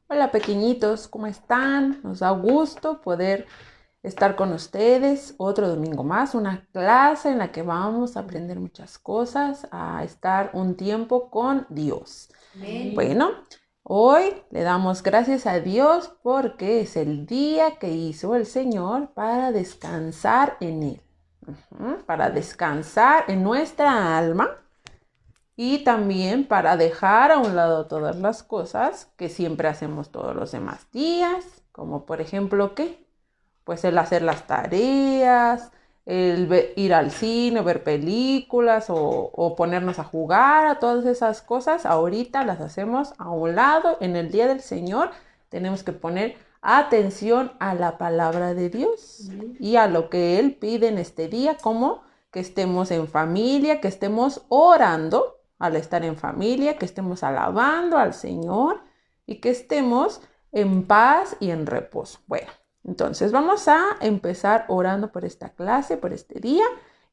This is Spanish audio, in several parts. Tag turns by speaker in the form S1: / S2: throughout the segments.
S1: Hola pequeñitos, ¿cómo están? Nos da gusto poder estar con ustedes otro domingo más, una clase en la que vamos a aprender muchas cosas, a estar un tiempo con Dios.
S2: Amén.
S1: Bueno, hoy le damos gracias a Dios porque es el día que hizo el Señor para descansar en Él, para descansar en nuestra alma. Y también para dejar a un lado todas las cosas que siempre hacemos todos los demás días, como por ejemplo, ¿qué? Pues el hacer las tareas, ir al cine, ver películas o ponernos a jugar, a todas esas cosas. Ahorita las hacemos a un lado. En el día del Señor tenemos que poner atención a la palabra de Dios y a lo que Él pide en este día, como que estemos en familia, que estemos orando al estar en familia, que estemos alabando al Señor y que estemos en paz y en reposo. Bueno, entonces vamos a empezar orando por esta clase, por este día.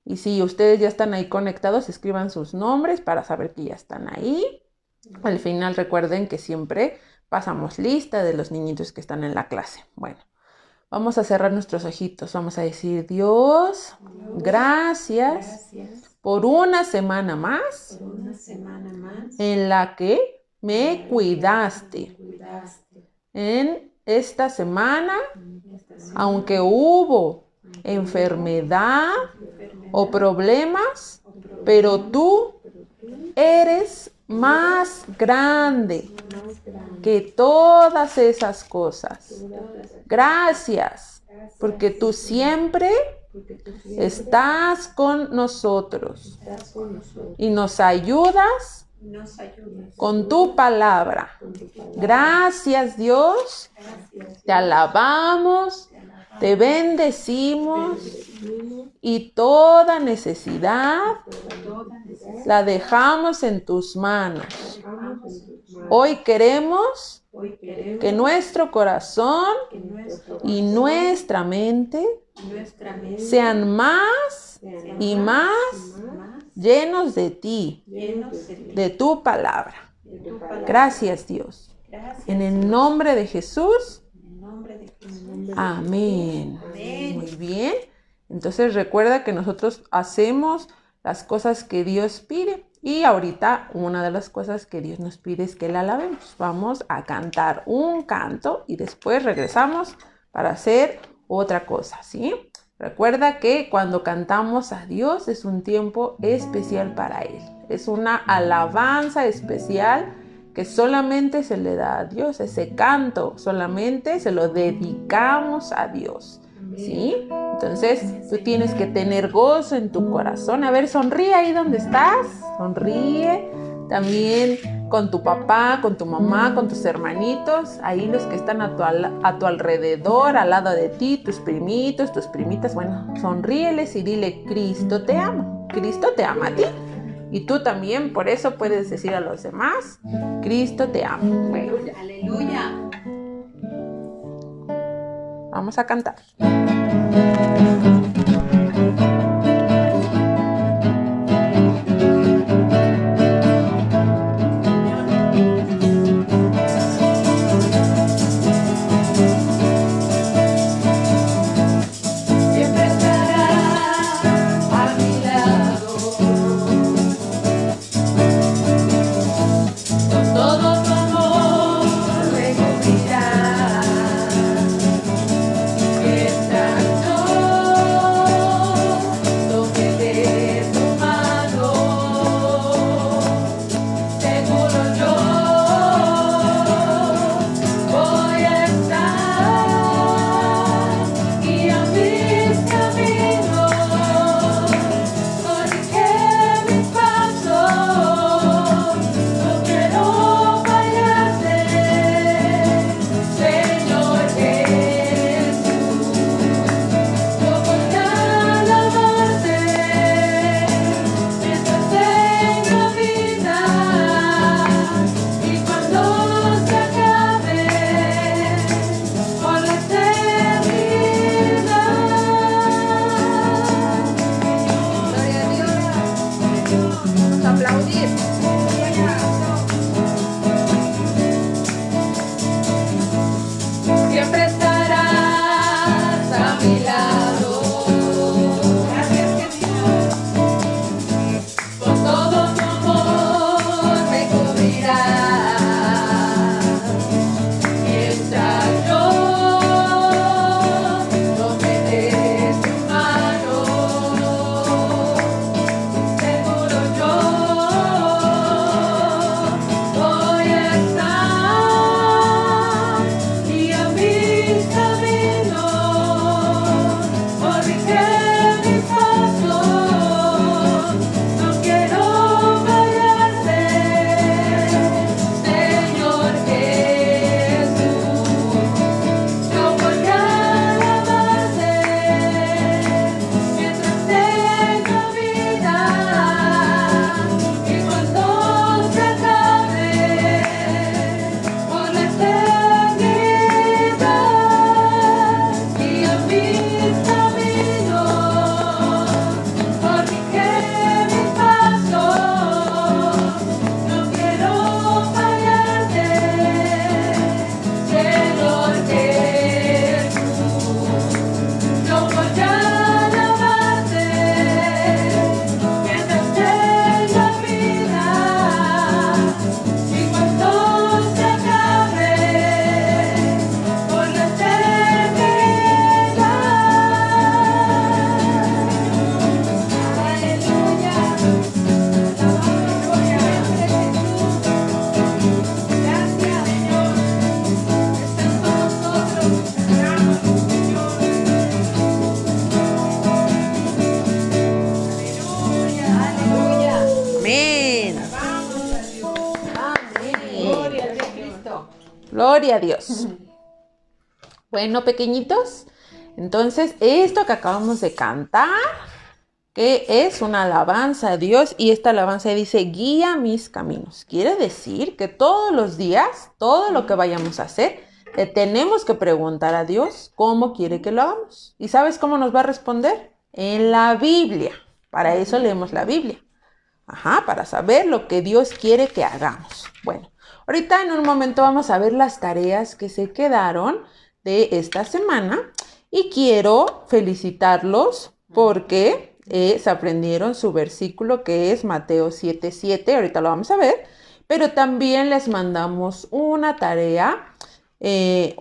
S1: Y si ustedes ya están ahí conectados, escriban sus nombres para saber que ya están ahí. Al final recuerden que siempre pasamos lista de los niñitos que están en la clase. Bueno, vamos a cerrar nuestros ojitos. Vamos a decir, Dios, gracias por una semana más en la que me cuidaste. En esta semana, aunque hubo enfermedad o problemas, pero tú eres más grande que todas esas cosas. Gracias, porque tú siempre estás con nosotros y nos ayudas con tu palabra. Gracias, Dios. Te alabamos, te bendecimos y toda necesidad la dejamos en tus manos. Hoy queremos que nuestro corazón y nuestra mente sean más y más llenos de ti, de tu palabra. Gracias, Dios. En el nombre de Jesús. Amén. Muy bien. Entonces recuerda que nosotros hacemos las cosas que Dios pide. Y ahorita una de las cosas que Dios nos pide es que la alabemos. Vamos a cantar un canto y después regresamos para hacer otra cosa, ¿sí? Recuerda que cuando cantamos a Dios es un tiempo especial para Él. Es una alabanza especial que solamente se le da a Dios. Ese canto solamente se lo dedicamos a Dios, ¿sí? Entonces tú tienes que tener gozo en tu corazón. A ver, sonríe ahí donde estás. Sonríe también con tu papá, con tu mamá, con tus hermanitos, ahí los que están a tu alrededor, al lado de ti, tus primitos, tus primitas. Bueno, sonríeles y dile, Cristo te ama. Cristo te ama a ti. Y tú también, por eso puedes decir a los demás, Cristo te ama. Bueno,
S2: Aleluya.
S1: Vamos a cantar. Gloria a Dios. Bueno, pequeñitos, entonces esto que acabamos de cantar, que es una alabanza a Dios, y esta alabanza dice, guía mis caminos. Quiere decir que todos los días, todo lo que vayamos a hacer, le tenemos que preguntar a Dios cómo quiere que lo hagamos. ¿Y sabes cómo nos va a responder? En la Biblia. Para eso leemos la Biblia. Para saber lo que Dios quiere que hagamos. Bueno, ahorita en un momento vamos a ver las tareas que se quedaron de esta semana y quiero felicitarlos porque se aprendieron su versículo que es Mateo 7:7, ahorita lo vamos a ver, pero también les mandamos una tarea,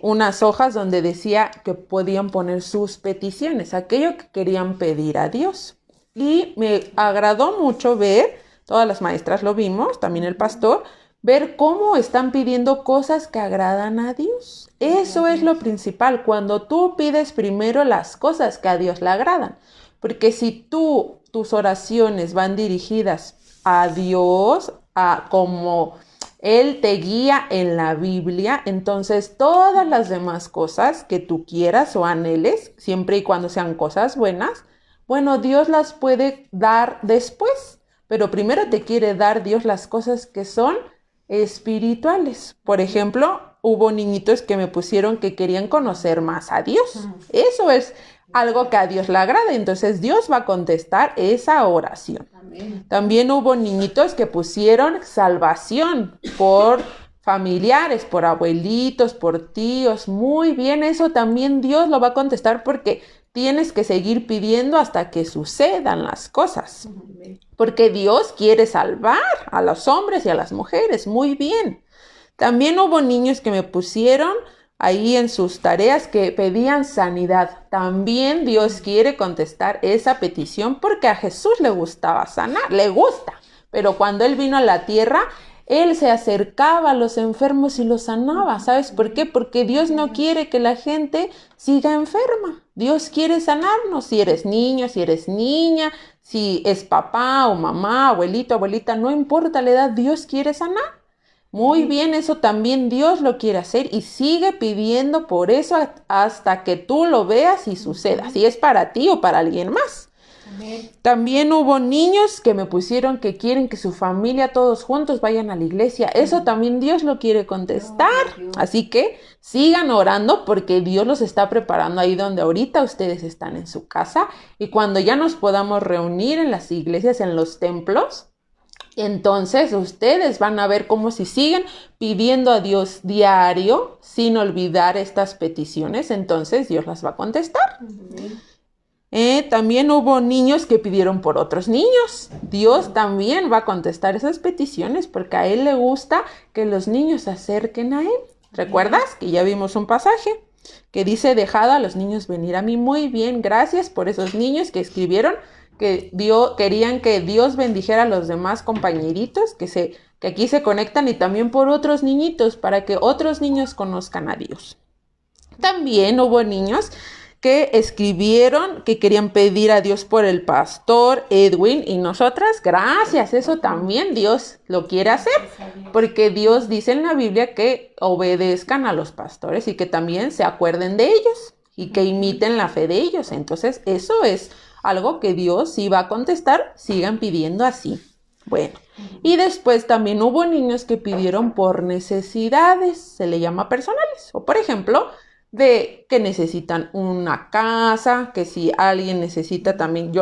S1: unas hojas donde decía que podían poner sus peticiones, aquello que querían pedir a Dios. Y me agradó mucho ver, todas las maestras lo vimos, también el pastor, ver cómo están pidiendo cosas que agradan a Dios. Eso es lo principal, cuando tú pides primero las cosas que a Dios le agradan. Porque si tus oraciones van dirigidas a Dios, como Él te guía en la Biblia, entonces todas las demás cosas que tú quieras o anheles, siempre y cuando sean cosas buenas, bueno, Dios las puede dar después, pero primero te quiere dar Dios las cosas que son espirituales. Por ejemplo, hubo niñitos que me pusieron que querían conocer más a Dios. Eso es algo que a Dios le agrada, entonces Dios va a contestar esa oración. Amén. También hubo niñitos que pusieron salvación por familiares, por abuelitos, por tíos. Muy bien, eso también Dios lo va a contestar porque tienes que seguir pidiendo hasta que sucedan las cosas. Porque Dios quiere salvar a los hombres y a las mujeres. Muy bien. También hubo niños que me pusieron ahí en sus tareas que pedían sanidad. También Dios quiere contestar esa petición porque a Jesús le gustaba sanar, le gusta. Pero cuando Él vino a la tierra, Él se acercaba a los enfermos y los sanaba. ¿Sabes por qué? Porque Dios no quiere que la gente siga enferma. Dios quiere sanarnos. Si eres niño, si eres niña, si es papá o mamá, abuelito, abuelita, no importa la edad, Dios quiere sanar. Muy bien, eso también Dios lo quiere hacer y sigue pidiendo por eso hasta que tú lo veas y suceda, si es para ti o para alguien más. Amén. También hubo niños que me pusieron que quieren que su familia todos juntos vayan a la iglesia. Eso también Dios lo quiere contestar. Así que sigan orando porque Dios los está preparando ahí donde ahorita ustedes están en su casa. Y cuando ya nos podamos reunir en las iglesias, en los templos, entonces ustedes van a ver cómo si siguen pidiendo a Dios diario sin olvidar estas peticiones, entonces Dios las va a contestar. También hubo niños que pidieron por otros niños. Dios también va a contestar esas peticiones porque a Él le gusta que los niños se acerquen a Él. ¿Recuerdas que ya vimos un pasaje que dice, dejad a los niños venir a mí? Muy bien, gracias por esos niños que escribieron que querían que Dios bendijera a los demás compañeritos que aquí se conectan y también por otros niñitos para que otros niños conozcan a Dios. También hubo niños que escribieron que querían pedir a Dios por el pastor Edwin y nosotras, gracias, eso también Dios lo quiere hacer porque Dios dice en la Biblia que obedezcan a los pastores y que también se acuerden de ellos y que imiten la fe de ellos. Entonces eso es algo que Dios sí va a contestar, sigan pidiendo así. Bueno, y después también hubo niños que pidieron por necesidades, se le llama personales, o por ejemplo, de que necesitan una casa, que si alguien necesita también,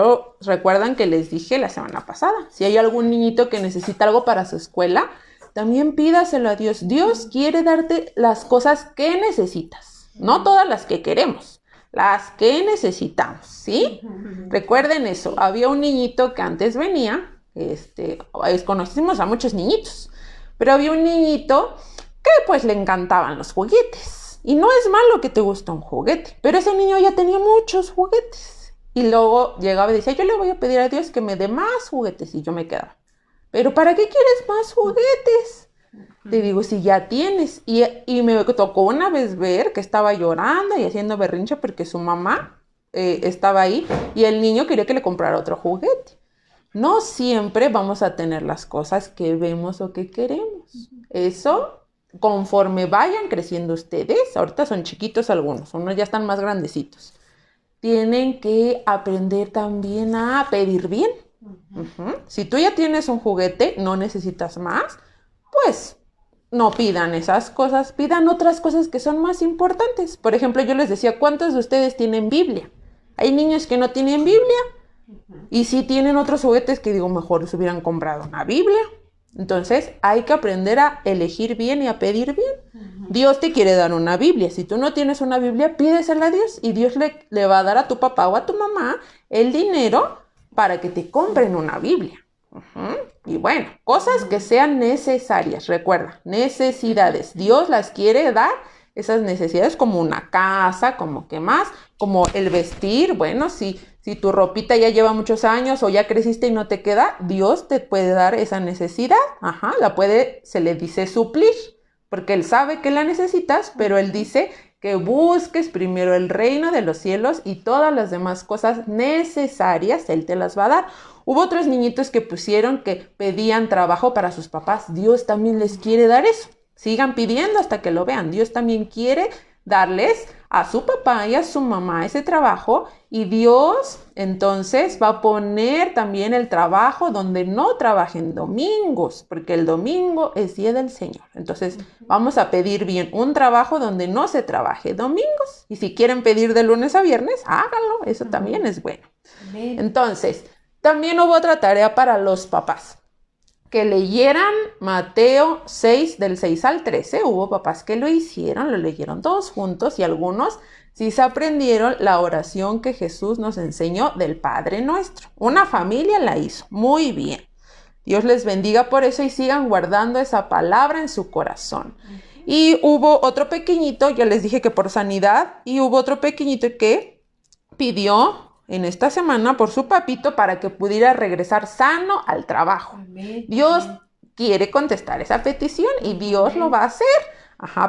S1: recuerdan que les dije la semana pasada, si hay algún niñito que necesita algo para su escuela, también pídaselo a Dios. Dios quiere darte las cosas que necesitas, no todas las que queremos. Las que necesitamos, ¿sí? Recuerden eso. Había un niñito que antes venía, conocimos a muchos niñitos, pero había un niñito que pues le encantaban los juguetes. Y no es malo que te guste un juguete, pero ese niño ya tenía muchos juguetes. Y luego llegaba y decía, yo le voy a pedir a Dios que me dé más juguetes. Y yo me quedaba, ¿pero para qué quieres más juguetes? Te digo, si ya tienes. Y me tocó una vez ver que estaba llorando y haciendo berrinche porque su mamá estaba ahí y el niño quería que le comprara otro juguete. No siempre vamos a tener las cosas que vemos o que queremos. Eso conforme vayan creciendo ustedes, ahorita son chiquitos algunos, unos ya están más grandecitos, tienen que aprender también a pedir bien. Si tú ya tienes un juguete, no necesitas más, pues no pidan esas cosas, pidan otras cosas que son más importantes. Por ejemplo, yo les decía, ¿cuántos de ustedes tienen Biblia? Hay niños que no tienen Biblia y sí tienen otros juguetes que digo, mejor se hubieran comprado una Biblia. Entonces hay que aprender a elegir bien y a pedir bien. Dios te quiere dar una Biblia. Si tú no tienes una Biblia, pídesela a Dios y Dios le va a dar a tu papá o a tu mamá el dinero para que te compren una Biblia. Y bueno, cosas que sean necesarias, recuerda, necesidades. Dios las quiere dar, esas necesidades, como una casa, como qué más, como el vestir. Bueno, si tu ropita ya lleva muchos años o ya creciste y no te queda, Dios te puede dar esa necesidad. Se le dice suplir, porque Él sabe que la necesitas, pero Él dice que busques primero el reino de los cielos y todas las demás cosas necesarias Él te las va a dar. Hubo otros niñitos que pusieron que pedían trabajo para sus papás. Dios también les quiere dar eso. Sigan pidiendo hasta que lo vean. Dios también quiere darles a su papá y a su mamá ese trabajo, y Dios entonces va a poner también el trabajo donde no trabajen domingos, porque el domingo es día del Señor. Entonces vamos a pedir bien un trabajo donde no se trabaje domingos, y si quieren pedir de lunes a viernes, háganlo, eso también es bueno. Entonces, también hubo otra tarea para los papás, que leyeran Mateo 6, del 6 al 13. Hubo papás que lo hicieron, lo leyeron todos juntos, y algunos sí se aprendieron la oración que Jesús nos enseñó del Padre Nuestro. Una familia la hizo muy bien. Dios les bendiga por eso y sigan guardando esa palabra en su corazón. Y hubo otro pequeñito, ya les dije que por sanidad, y hubo otro pequeñito que pidió en esta semana por su papito para que pudiera regresar sano al trabajo. Amén. Dios quiere contestar esa petición y Dios lo va a hacer.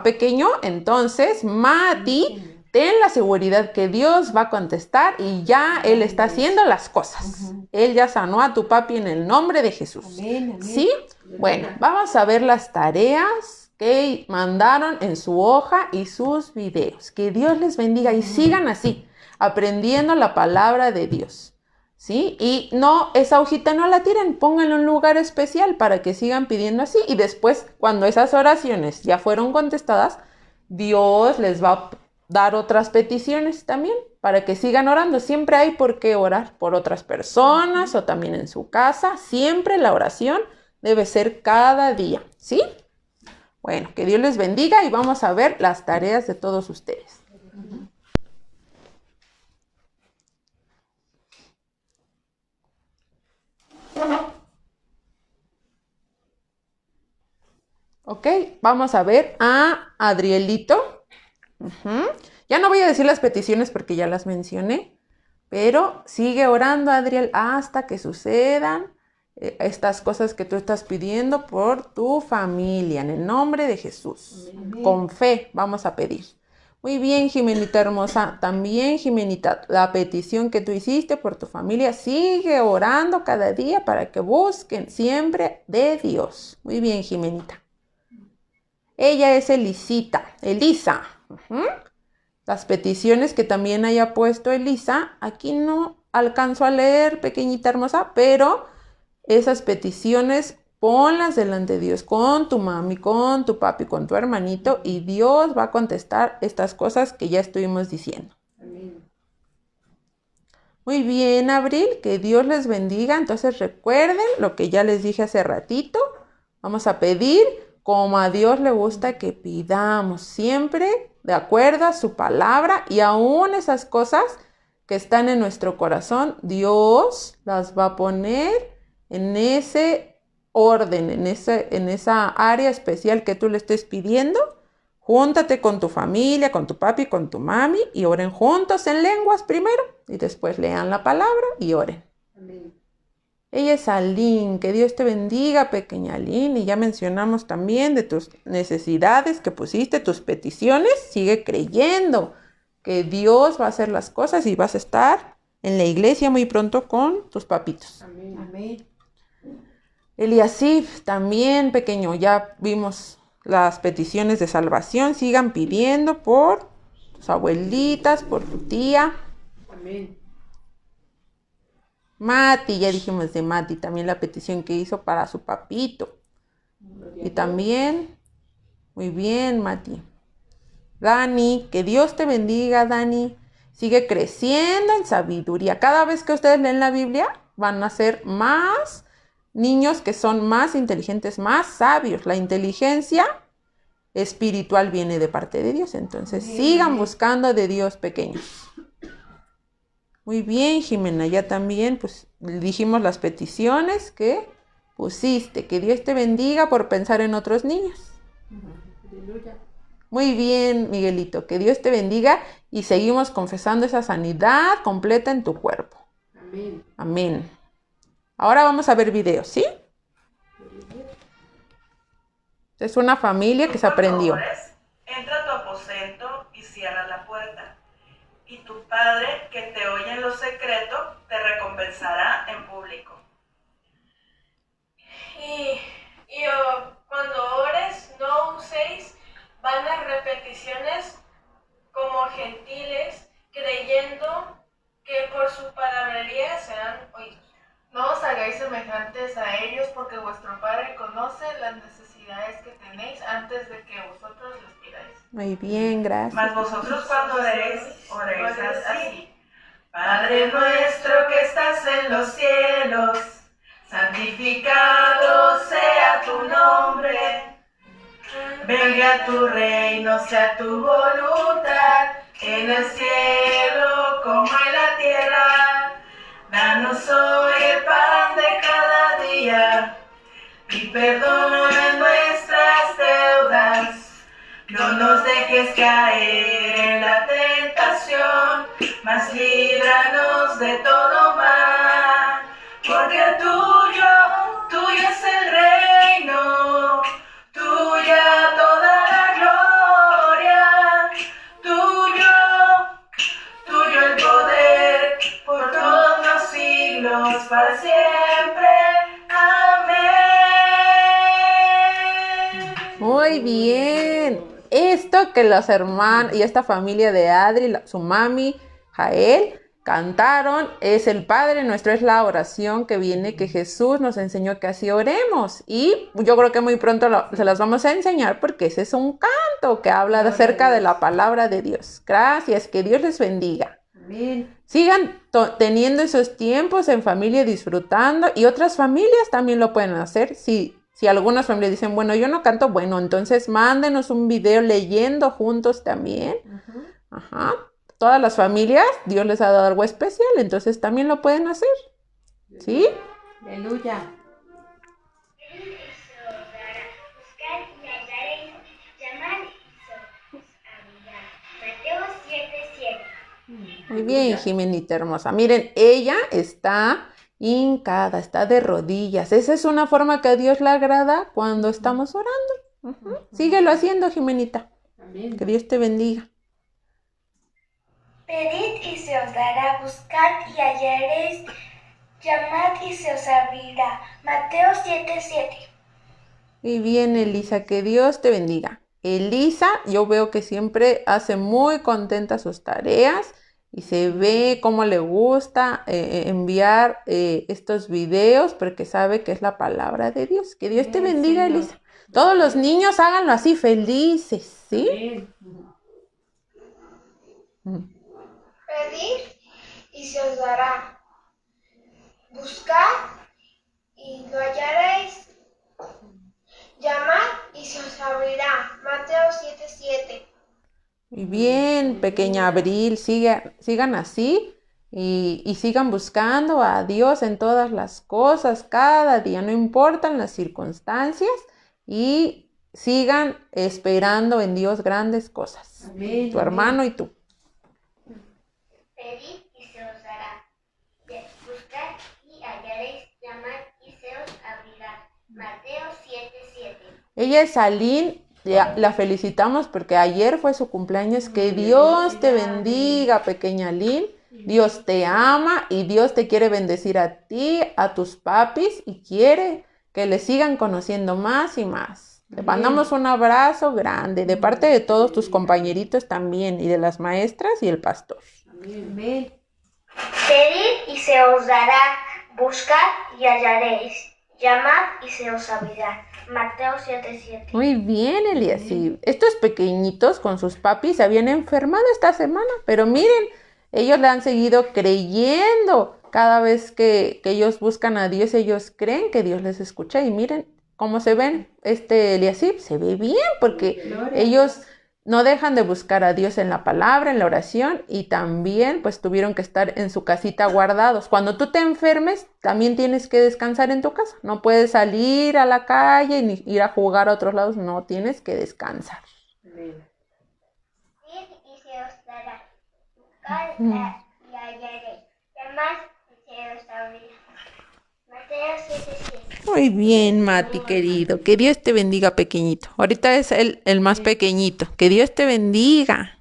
S1: Pequeño, entonces, Mati, ten la seguridad que Dios va a contestar y ya Él está haciendo las cosas. Él ya sanó a tu papi en el nombre de Jesús. Amén. ¿Sí? Bueno, vamos a ver las tareas que mandaron en su hoja y sus videos. Que Dios les bendiga y sigan así, aprendiendo la palabra de Dios, ¿sí? Y no, esa hojita no la tiren, pónganla en un lugar especial para que sigan pidiendo así, y después, cuando esas oraciones ya fueron contestadas, Dios les va a dar otras peticiones también para que sigan orando. Siempre hay por qué orar por otras personas o también en su casa. Siempre la oración debe ser cada día, ¿sí? Bueno, que Dios les bendiga y vamos a ver las tareas de todos ustedes. Ok, vamos a ver a Adrielito. Ya no voy a decir las peticiones porque ya las mencioné, pero sigue orando, Adriel, hasta que sucedan estas cosas que tú estás pidiendo por tu familia, en el nombre de Jesús. Amén. Con fe vamos a pedir. Muy bien, Jimenita hermosa. También, Jimenita, la petición que tú hiciste por tu familia, sigue orando cada día para que busquen siempre de Dios. Muy bien, Jimenita. Ella es Elisa. Las peticiones que también haya puesto Elisa, aquí no alcanzo a leer, pequeñita hermosa, pero esas peticiones ponlas delante de Dios, con tu mami, con tu papi, con tu hermanito, y Dios va a contestar estas cosas que ya estuvimos diciendo. Amén. Muy bien, Abril, que Dios les bendiga. Entonces recuerden lo que ya les dije hace ratito. Vamos a pedir como a Dios le gusta que pidamos, siempre de acuerdo a su palabra, y aún esas cosas que están en nuestro corazón, Dios las va a poner en ese orden, en esa área especial que tú le estés pidiendo. Júntate con tu familia, con tu papi, con tu mami, y oren juntos en lenguas primero, y después lean la palabra y oren. Amén. Ella es Aline, que Dios te bendiga, pequeña Aline, y ya mencionamos también de tus necesidades que pusiste, tus peticiones. Sigue creyendo que Dios va a hacer las cosas y vas a estar en la iglesia muy pronto con tus papitos. Amén. Amén. Eliasif, también pequeño, ya vimos las peticiones de salvación. Sigan pidiendo por tus abuelitas, por tu tía.
S2: Amén.
S1: Mati, ya dijimos de Mati, también la petición que hizo para su papito. Y también, muy bien, Mati. Dani, que Dios te bendiga, Dani. Sigue creciendo en sabiduría. Cada vez que ustedes leen la Biblia, van a ser más niños que son más inteligentes, más sabios. La inteligencia espiritual viene de parte de Dios. Entonces, sigan buscando de Dios, pequeños. Muy bien, Jimena, ya también pues dijimos las peticiones que pusiste. Que Dios te bendiga por pensar en otros niños.
S2: Aleluya.
S1: Muy bien, Miguelito, que Dios te bendiga y seguimos confesando esa sanidad completa en tu cuerpo.
S2: Amén.
S1: Amén. Ahora vamos a ver videos, ¿sí? Es una familia que se aprendió.
S3: Entra a tu aposento y cierra la puerta. Y tu Padre, que te oye en lo secreto, te recompensará en público.
S4: Y cuando ores, no uséis vanas repeticiones como gentiles, creyendo que por su palabrería serán oídos.
S5: No os hagáis semejantes a ellos, porque vuestro Padre conoce las necesidades que tenéis antes de que vosotros les pidáis.
S1: Muy bien, gracias.
S3: Mas vosotros cuando oréis así. Padre nuestro que estás en los cielos, santificado sea tu nombre. Venga tu reino, sea tu voluntad, en el cielo como en la tierra. Danos hoy el pan de cada día y perdona nuestras deudas. No nos dejes caer en la tentación, mas líbranos de todo mal. Porque tuyo es el reino, tuya toda la gloria, tuyo el poder, por todos los siglos, para siempre. Amén.
S1: Muy bien. Esto que los hermanos y esta familia de Adri, su mami, Jael, cantaron es el Padre Nuestro, es la oración que viene, que Jesús nos enseñó que así oremos. Y yo creo que muy pronto se las vamos a enseñar porque ese es un canto que habla acerca de la palabra de Dios. Gracias, que Dios les bendiga.
S2: Amén.
S1: Sigan teniendo esos tiempos en familia, disfrutando, y otras familias también lo pueden hacer. Si algunas familias dicen, bueno, yo no canto, bueno, entonces mándenos un video leyendo juntos también. Ajá. Todas las familias, Dios les ha dado algo especial, entonces también lo pueden hacer. ¿Sí?
S2: Aleluya.
S1: Muy bien, Jimenita hermosa. Miren, ella está hincada, está de rodillas. Esa es una forma que a Dios le agrada cuando estamos orando. Síguelo haciendo, Jimenita.
S2: Amén.
S1: Que Dios te bendiga.
S6: Pedid y se os dará, buscad y hallaréis, llamad y se os abrirá. Mateo 7:7.
S1: Muy bien, Elisa, que Dios te bendiga. Elisa, yo veo que siempre hace muy contenta sus tareas y se ve cómo le gusta enviar estos videos porque sabe que es la palabra de Dios. Que Dios te bendiga,
S2: Señor.
S1: Elisa. Todos los niños háganlo así, felices, ¿sí?
S2: Amén.
S6: Pedid y se os dará, buscad y lo hallaréis, llamad y se os abrirá. Mateo 7:7.
S1: Muy bien, pequeña Abril, sigan así y sigan buscando a Dios en todas las cosas, cada día, no importan las circunstancias, y sigan esperando en Dios grandes cosas.
S2: Amén.
S1: Tu hermano y tú.
S6: Pedid y se os dará, buscad y hallaréis, llamad y se os abrirá. Mateo 7:7.
S1: Ella es Aline, la felicitamos porque ayer fue su cumpleaños. Que Dios te bendiga, pequeña Aline. Dios te ama y Dios te quiere bendecir a ti, a tus papis, y quiere que le sigan conociendo más y más. Te mandamos un abrazo grande de parte de todos tus compañeritos también y de las maestras y el pastor.
S2: Amén.
S6: Pedid y se os dará, buscad y hallaréis, llamad y se os abrirá. Mateo 7:7.
S1: Muy bien, Eliasib. Estos pequeñitos con sus papis se habían enfermado esta semana, pero miren, ellos le han seguido creyendo. Cada vez que ellos buscan a Dios, ellos creen que Dios les escucha. Y miren cómo se ven. Eliasib se ve bien porque ellos no dejan de buscar a Dios en la palabra, en la oración, y también pues tuvieron que estar en su casita guardados. Cuando tú te enfermes, también tienes que descansar en tu casa. No puedes salir a la calle ni ir a jugar a otros lados. No, tienes que descansar.
S6: Pedid y se os dará, buscad y hallaréis, llamad y se os abrirá. Mateo 7:7.
S1: Muy bien, Mati, querido. Que Dios te bendiga, pequeñito. Ahorita es el más pequeñito. Que Dios te bendiga.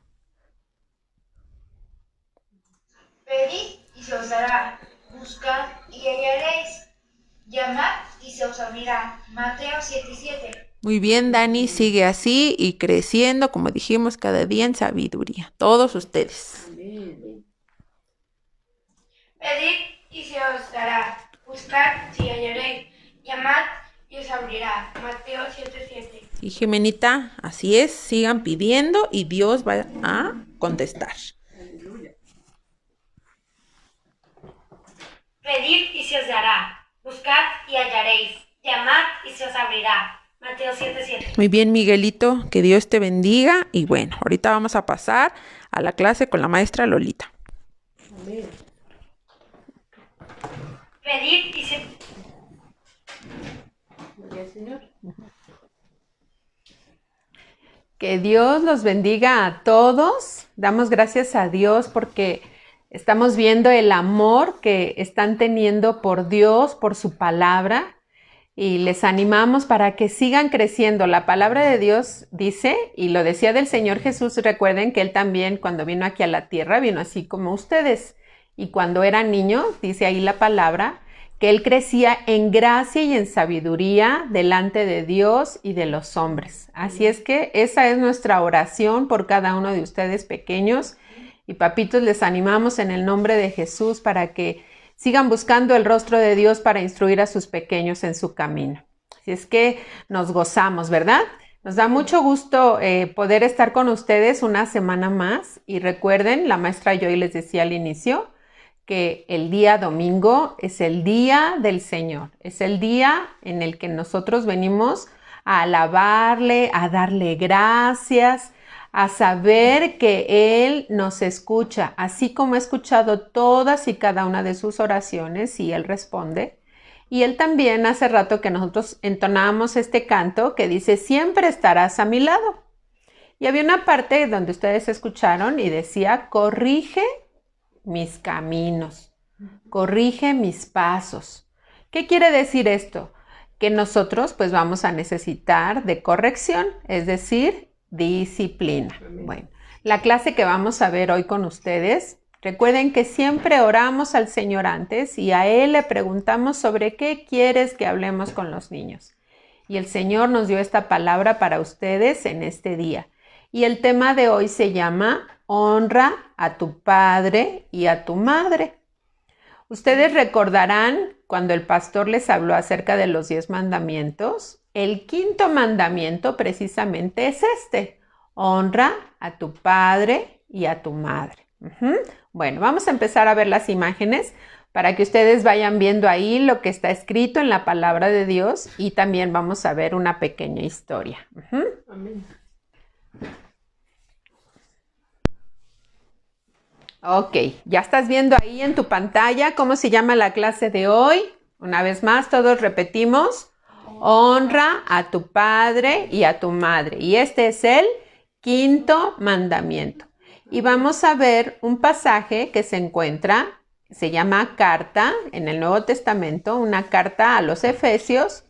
S7: Pedid y se os dará, buscad y hallaréis, llamad y se os abrirá. Mateo 7:7.
S1: Muy bien, Dani, sigue así y creciendo, como dijimos, cada día en sabiduría. Todos ustedes.
S7: Pedid y se os dará, buscad y hallaréis, llamad y os abrirá. Mateo 7:7.
S1: Y Jimenita, así es, sigan pidiendo y Dios va a contestar.
S8: Pedid y se os dará, buscad y hallaréis, llamad y se os abrirá. Mateo 7:7.
S1: Muy bien, Miguelito, que Dios te bendiga. Y bueno, ahorita vamos a pasar a la clase con la maestra Lolita.
S8: Pedid y se...
S2: Gloria al Señor.
S9: Que Dios los bendiga a todos. Damos gracias a Dios porque estamos viendo el amor que están teniendo por Dios, por su palabra, y les animamos para que sigan creciendo. La palabra de Dios dice, y lo decía del Señor Jesús, recuerden que Él también cuando vino aquí a la tierra vino así como ustedes. Y cuando era niño, dice ahí la palabra, que Él crecía en gracia y en sabiduría delante de Dios y de los hombres. Así es que esa es nuestra oración por cada uno de ustedes pequeños. Y papitos, les animamos en el nombre de Jesús para que sigan buscando el rostro de Dios para instruir a sus pequeños en su camino. Así es que nos gozamos, ¿verdad? Nos da mucho gusto poder estar con ustedes una semana más. Y recuerden, la maestra Joy les decía al inicio, que el día domingo es el día del Señor, es el día en el que nosotros venimos a alabarle, a darle gracias, a saber que Él nos escucha, así como ha escuchado todas y cada una de sus oraciones y Él responde. Y Él también hace rato que nosotros entonábamos este canto que dice, siempre estarás a mi lado. Y había una parte donde ustedes escucharon y decía, corrige mis caminos, corrige mis pasos. ¿Qué quiere decir esto? Que nosotros pues vamos a necesitar de corrección, es decir, disciplina. Bueno, la clase que vamos a ver hoy con ustedes, recuerden que siempre oramos al Señor antes y a Él le preguntamos sobre qué quieres que hablemos con los niños. Y el Señor nos dio esta palabra para ustedes en este día. Y el tema de hoy se llama honra a tu padre y a tu madre. Ustedes recordarán cuando el pastor les habló acerca de los 10 mandamientos, el quinto mandamiento precisamente es este, honra a tu padre y a tu madre. Bueno, vamos a empezar a ver las imágenes para que ustedes vayan viendo ahí lo que está escrito en la palabra de Dios y también vamos a ver una pequeña historia.
S2: Amén.
S9: Ok, ya estás viendo ahí en tu pantalla cómo se llama la clase de hoy. Una vez más, todos repetimos. Honra a tu padre y a tu madre. Y este es el quinto mandamiento. Y vamos a ver un pasaje que se encuentra, se llama carta en el Nuevo Testamento, una carta a los Efesios.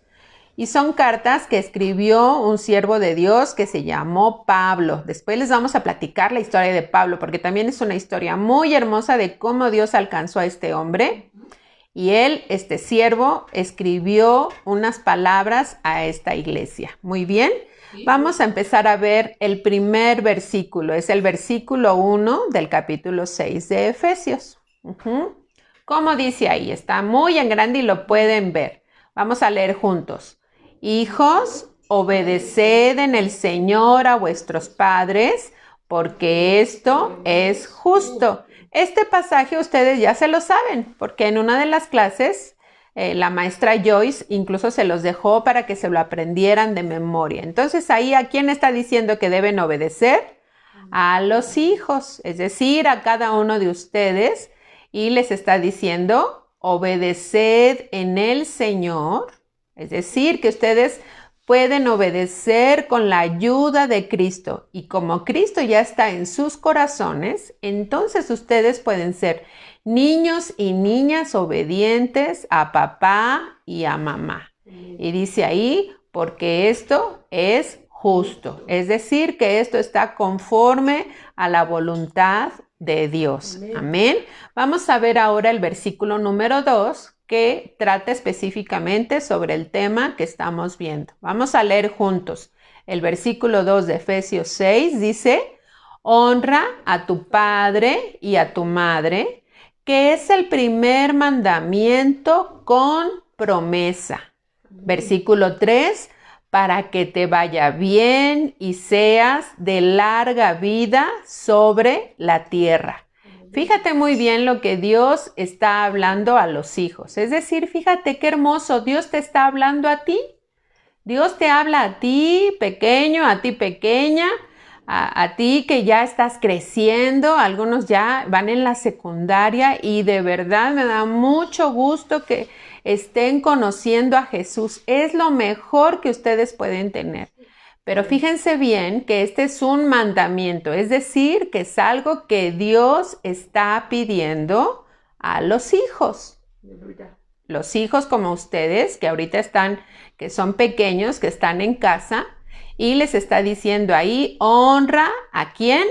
S9: Y son cartas que escribió un siervo de Dios que se llamó Pablo. Después les vamos a platicar la historia de Pablo, porque también es una historia muy hermosa de cómo Dios alcanzó a este hombre. Y él, este siervo, escribió unas palabras a esta iglesia. Muy bien. Vamos a empezar a ver el primer versículo. Es el versículo 1 del capítulo 6 de Efesios. ¿Cómo dice ahí? Está muy en grande y lo pueden ver. Vamos a leer juntos. Hijos, obedeced en el Señor a vuestros padres, porque esto es justo. Este pasaje ustedes ya se lo saben, porque en una de las clases la maestra Joyce incluso se los dejó para que se lo aprendieran de memoria. Entonces ahí, ¿a quién está diciendo que deben obedecer? A los hijos, es decir, a cada uno de ustedes, y les está diciendo, obedeced en el Señor, es decir, que ustedes pueden obedecer con la ayuda de Cristo, y como Cristo ya está en sus corazones, entonces ustedes pueden ser niños y niñas obedientes a papá y a mamá. Y dice ahí, porque esto es justo, es decir, que esto está conforme a la voluntad de Dios. Amén. Vamos a ver ahora el versículo número 2, que trata específicamente sobre el tema que estamos viendo. Vamos a leer juntos. El versículo 2 de Efesios 6 dice, honra a tu padre y a tu madre, que es el primer mandamiento con promesa. Versículo 3, para que te vaya bien y seas de larga vida sobre la tierra. Fíjate muy bien lo que Dios está hablando a los hijos. Es decir, fíjate qué hermoso, Dios te está hablando a ti. Dios te habla a ti, pequeño, a ti, pequeña, a ti que ya estás creciendo. Algunos ya van en la secundaria y de verdad me da mucho gusto que estén conociendo a Jesús. Es lo mejor que ustedes pueden tener. Pero fíjense bien que este es un mandamiento, es decir, que es algo que Dios está pidiendo a los hijos. Los hijos como ustedes, que ahorita están, que son pequeños, que están en casa, y les está diciendo ahí, honra ¿a quién?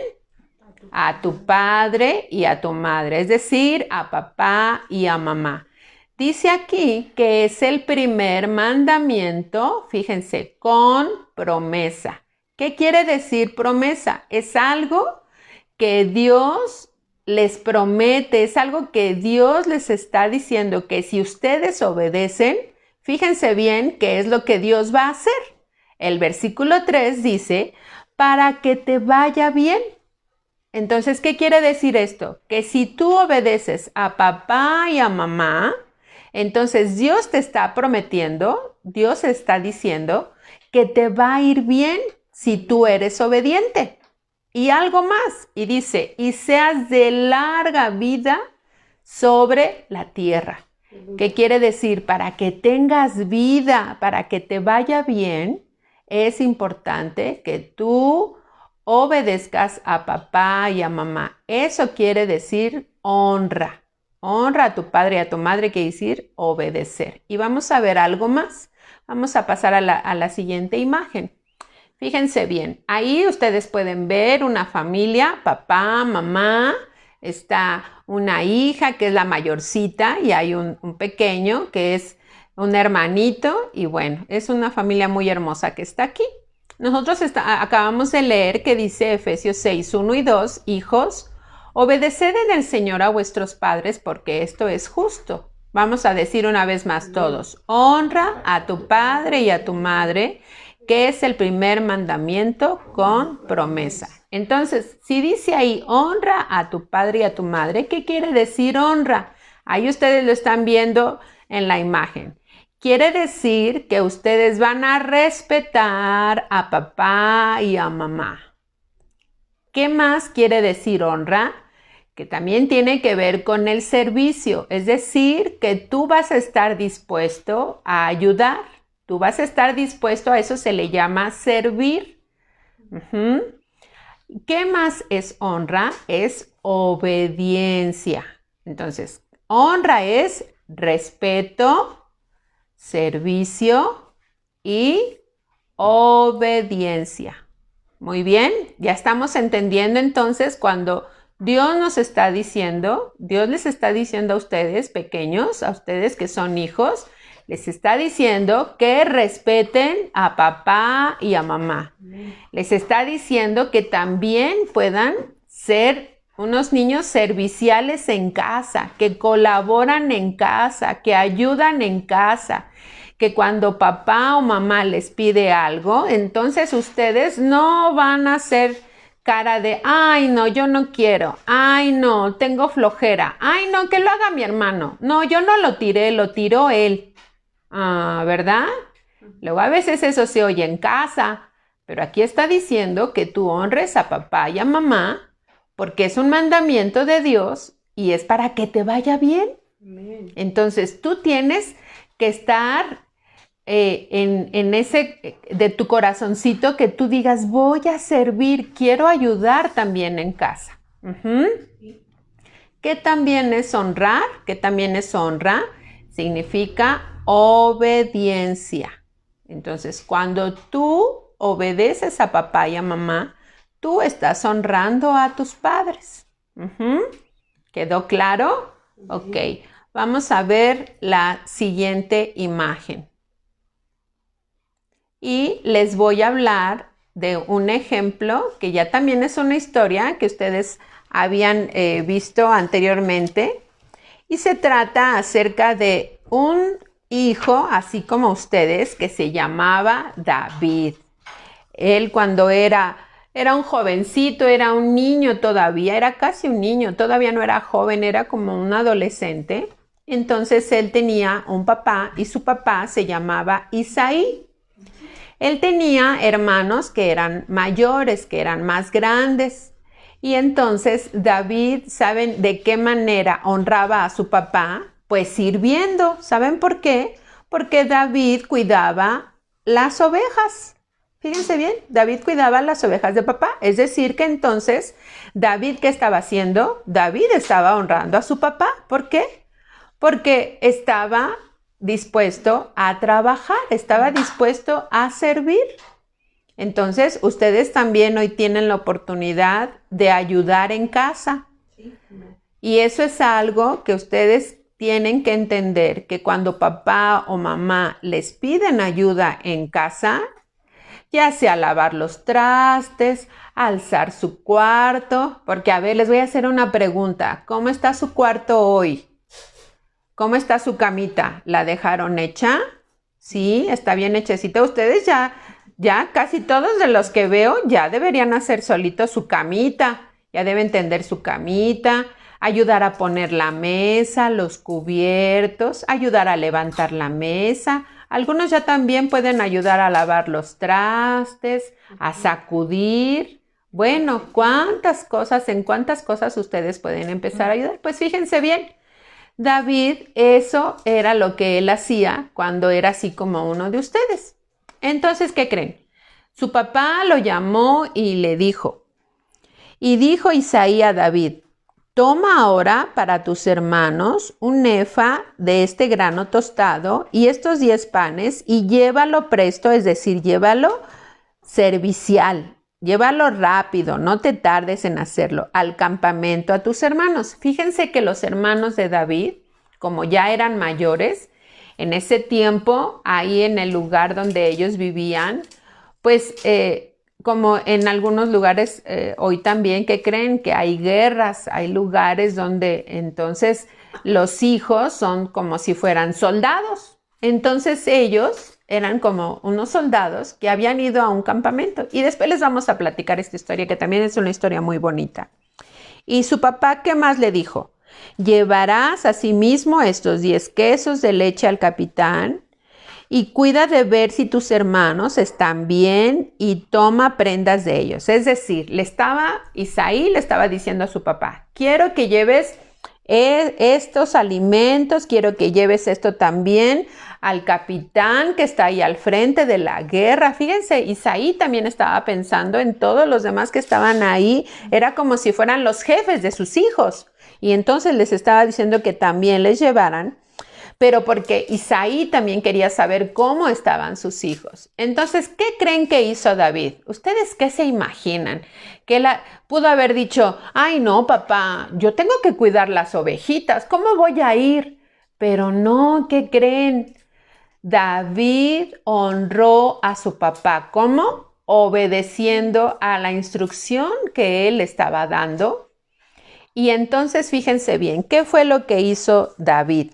S9: A tu padre y a tu madre, es decir, a papá y a mamá. Dice aquí que es el primer mandamiento, fíjense, con promesa. ¿Qué quiere decir promesa? Es algo que Dios les promete, es algo que Dios les está diciendo que si ustedes obedecen, fíjense bien qué es lo que Dios va a hacer. El versículo 3 dice, para que te vaya bien. Entonces, ¿qué quiere decir esto? Que si tú obedeces a papá y a mamá, entonces Dios te está prometiendo, Dios está diciendo que te va a ir bien si tú eres obediente. Y algo más, y dice, y seas de larga vida sobre la tierra. ¿Qué quiere decir? Para que tengas vida, para que te vaya bien, es importante que tú obedezcas a papá y a mamá. Eso quiere decir honra. Honra a tu padre y a tu madre, quiere decir obedecer. Y vamos a ver algo más. Vamos a pasar a la siguiente imagen. Fíjense bien, ahí ustedes pueden ver una familia, papá, mamá, está una hija que es la mayorcita y hay un pequeño que es un hermanito y bueno, es una familia muy hermosa que está aquí. Nosotros acabamos de leer que dice Efesios 6, 1 y 2, hijos, obedeced en el Señor a vuestros padres porque esto es justo. Vamos a decir una vez más todos, honra a tu padre y a tu madre, que es el primer mandamiento con promesa. Entonces, si dice ahí, honra a tu padre y a tu madre, ¿qué quiere decir honra? Ahí ustedes lo están viendo en la imagen. Quiere decir que ustedes van a respetar a papá y a mamá. ¿Qué más quiere decir honra? Que también tiene que ver con el servicio, es decir, que tú vas a estar dispuesto a ayudar, tú vas a estar dispuesto, a eso se le llama servir. ¿Qué más es honra? Es obediencia. Entonces, honra es respeto, servicio y obediencia. Muy bien, ya estamos entendiendo entonces cuando Dios nos está diciendo, Dios les está diciendo a ustedes pequeños, a ustedes que son hijos, les está diciendo que respeten a papá y a mamá. Les está diciendo que también puedan ser unos niños serviciales en casa, que colaboran en casa, que ayudan en casa, que cuando papá o mamá les pide algo, entonces ustedes no van a hacer cara de, ay no, yo no quiero, ay no, tengo flojera, ay no, que lo haga mi hermano, no, yo no lo tiré, lo tiró él, ¿verdad? Luego a veces eso se oye en casa, pero aquí está diciendo que tú honres a papá y a mamá, porque es un mandamiento de Dios y es para que te vaya bien. Entonces tú tienes que estar en ese de tu corazoncito, que tú digas, voy a servir, quiero ayudar también en casa. ¿Qué también es honrar? ¿Qué también es honra? Significa obediencia. Entonces, cuando tú obedeces a papá y a mamá, tú estás honrando a tus padres. ¿Quedó claro? Ok, vamos a ver la siguiente imagen. Y les voy a hablar de un ejemplo que ya también es una historia que ustedes habían visto anteriormente. Y se trata acerca de un hijo, así como ustedes, que se llamaba David. Él cuando era un jovencito, era un niño todavía, era casi un niño, todavía no era joven, era como un adolescente. Entonces él tenía un papá y su papá se llamaba Isaí. Él tenía hermanos que eran mayores, que eran más grandes. Y entonces David, ¿saben de qué manera honraba a su papá? Pues sirviendo. ¿Saben por qué? Porque David cuidaba las ovejas. Fíjense bien, David cuidaba las ovejas de papá. Es decir, que entonces, David, ¿qué estaba haciendo? David estaba honrando a su papá. ¿Por qué? Porque estaba dispuesto a trabajar, estaba dispuesto a servir. Entonces, ustedes también hoy tienen la oportunidad de ayudar en casa. Y eso es algo que ustedes tienen que entender, que cuando papá o mamá les piden ayuda en casa, ya sea lavar los trastes, alzar su cuarto, porque a ver, les voy a hacer una pregunta. ¿Cómo está su cuarto hoy? ¿Cómo está su camita? ¿La dejaron hecha? Sí, está bien hechecita. Ustedes ya casi todos de los que veo ya deberían hacer solitos su camita. Ya deben tender su camita, ayudar a poner la mesa, los cubiertos, ayudar a levantar la mesa. Algunos ya también pueden ayudar a lavar los trastes, a sacudir. Bueno, en cuántas cosas ustedes pueden empezar a ayudar? Pues fíjense bien. David, eso era lo que él hacía cuando era así como uno de ustedes. Entonces, ¿qué creen? Su papá lo llamó y le dijo, y dijo Isaí a David, toma ahora para tus hermanos un efa de este grano tostado y estos 10 panes y llévalo presto, es decir, llévalo servicial. Llévalo rápido, no te tardes en hacerlo, al campamento a tus hermanos. Fíjense que los hermanos de David, como ya eran mayores, en ese tiempo, ahí en el lugar donde ellos vivían, pues como en algunos lugares hoy también, que creen que hay guerras, hay lugares donde entonces los hijos son como si fueran soldados. Entonces ellos eran como unos soldados que habían ido a un campamento. Y después les vamos a platicar esta historia, que también es una historia muy bonita. Y su papá, ¿qué más le dijo? Llevarás asimismo estos 10 quesos de leche al capitán y cuida de ver si tus hermanos están bien y toma prendas de ellos. Es decir, Isaí le estaba diciendo a su papá, quiero que lleves estos alimentos, quiero que lleves esto también al capitán que está ahí al frente de la guerra. Fíjense, Isaí también estaba pensando en todos los demás que estaban ahí. Era como si fueran los jefes de sus hijos. Y entonces les estaba diciendo que también les llevaran pero porque Isaí también quería saber cómo estaban sus hijos. Entonces, ¿qué creen que hizo David? ¿Ustedes qué se imaginan? Que él pudo haber dicho, ay no, papá, yo tengo que cuidar las ovejitas, ¿cómo voy a ir? Pero no, ¿qué creen? David honró a su papá. ¿Cómo? Obedeciendo a la instrucción que él estaba dando. Y entonces fíjense bien, ¿qué fue lo que hizo David?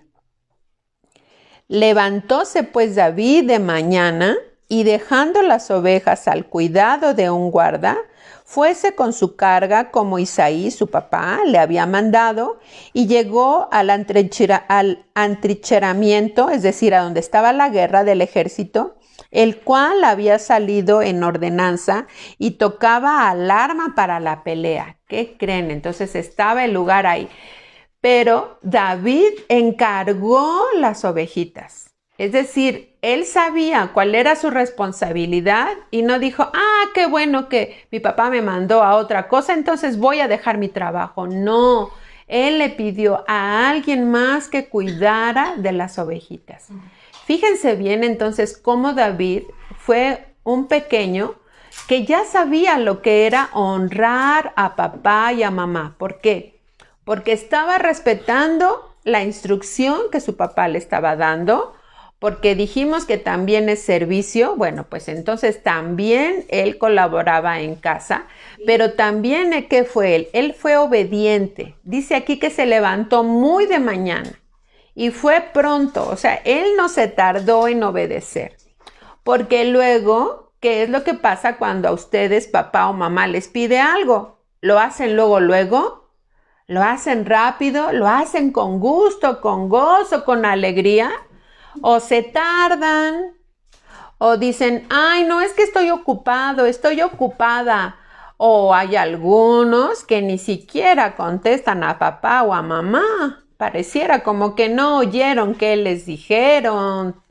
S9: Levantóse pues David de mañana y dejando las ovejas al cuidado de un guarda, fuese con su carga como Isaí, su papá, le había mandado, y llegó al antrincheramiento, es decir, a donde estaba la guerra del ejército, el cual había salido en ordenanza y tocaba alarma para la pelea. ¿Qué creen? Entonces estaba el lugar ahí. Pero David encargó las ovejitas. Es decir, él sabía cuál era su responsabilidad y no dijo, qué bueno que mi papá me mandó a otra cosa, entonces voy a dejar mi trabajo. No, él le pidió a alguien más que cuidara de las ovejitas. Fíjense bien entonces cómo David fue un pequeño que ya sabía lo que era honrar a papá y a mamá. ¿Por qué? Porque estaba respetando la instrucción que su papá le estaba dando, porque dijimos que también es servicio. Bueno, pues entonces también él colaboraba en casa, pero también, ¿qué fue él? Él fue obediente. Dice aquí que se levantó muy de mañana y fue pronto, o sea, él no se tardó en obedecer, porque luego, ¿qué es lo que pasa cuando a ustedes, papá o mamá, les pide algo? ¿Lo hacen luego? ¿Lo hacen rápido? ¿Lo hacen con gusto, con gozo, con alegría? ¿O se tardan? ¿O dicen, ay, no, es que estoy ocupado, estoy ocupada? O hay algunos que ni siquiera contestan a papá o a mamá. Pareciera como que no oyeron qué les dijeron.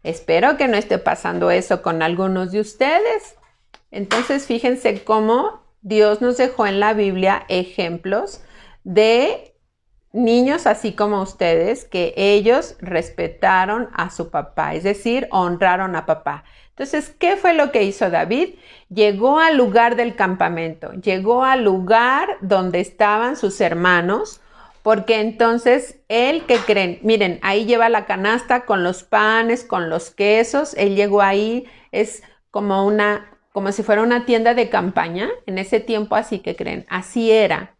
S9: Espero que no esté pasando eso con algunos de ustedes. Entonces, fíjense cómo Dios nos dejó en la Biblia ejemplos de niños así como ustedes, que ellos respetaron a su papá, es decir, honraron a papá. Entonces, ¿qué fue lo que hizo David? Llegó al lugar del campamento, llegó al lugar donde estaban sus hermanos, porque entonces él, ¿qué creen? Miren, ahí lleva la canasta con los panes, con los quesos, él llegó ahí, es como si fuera una tienda de campaña, en ese tiempo, así que creen, así era.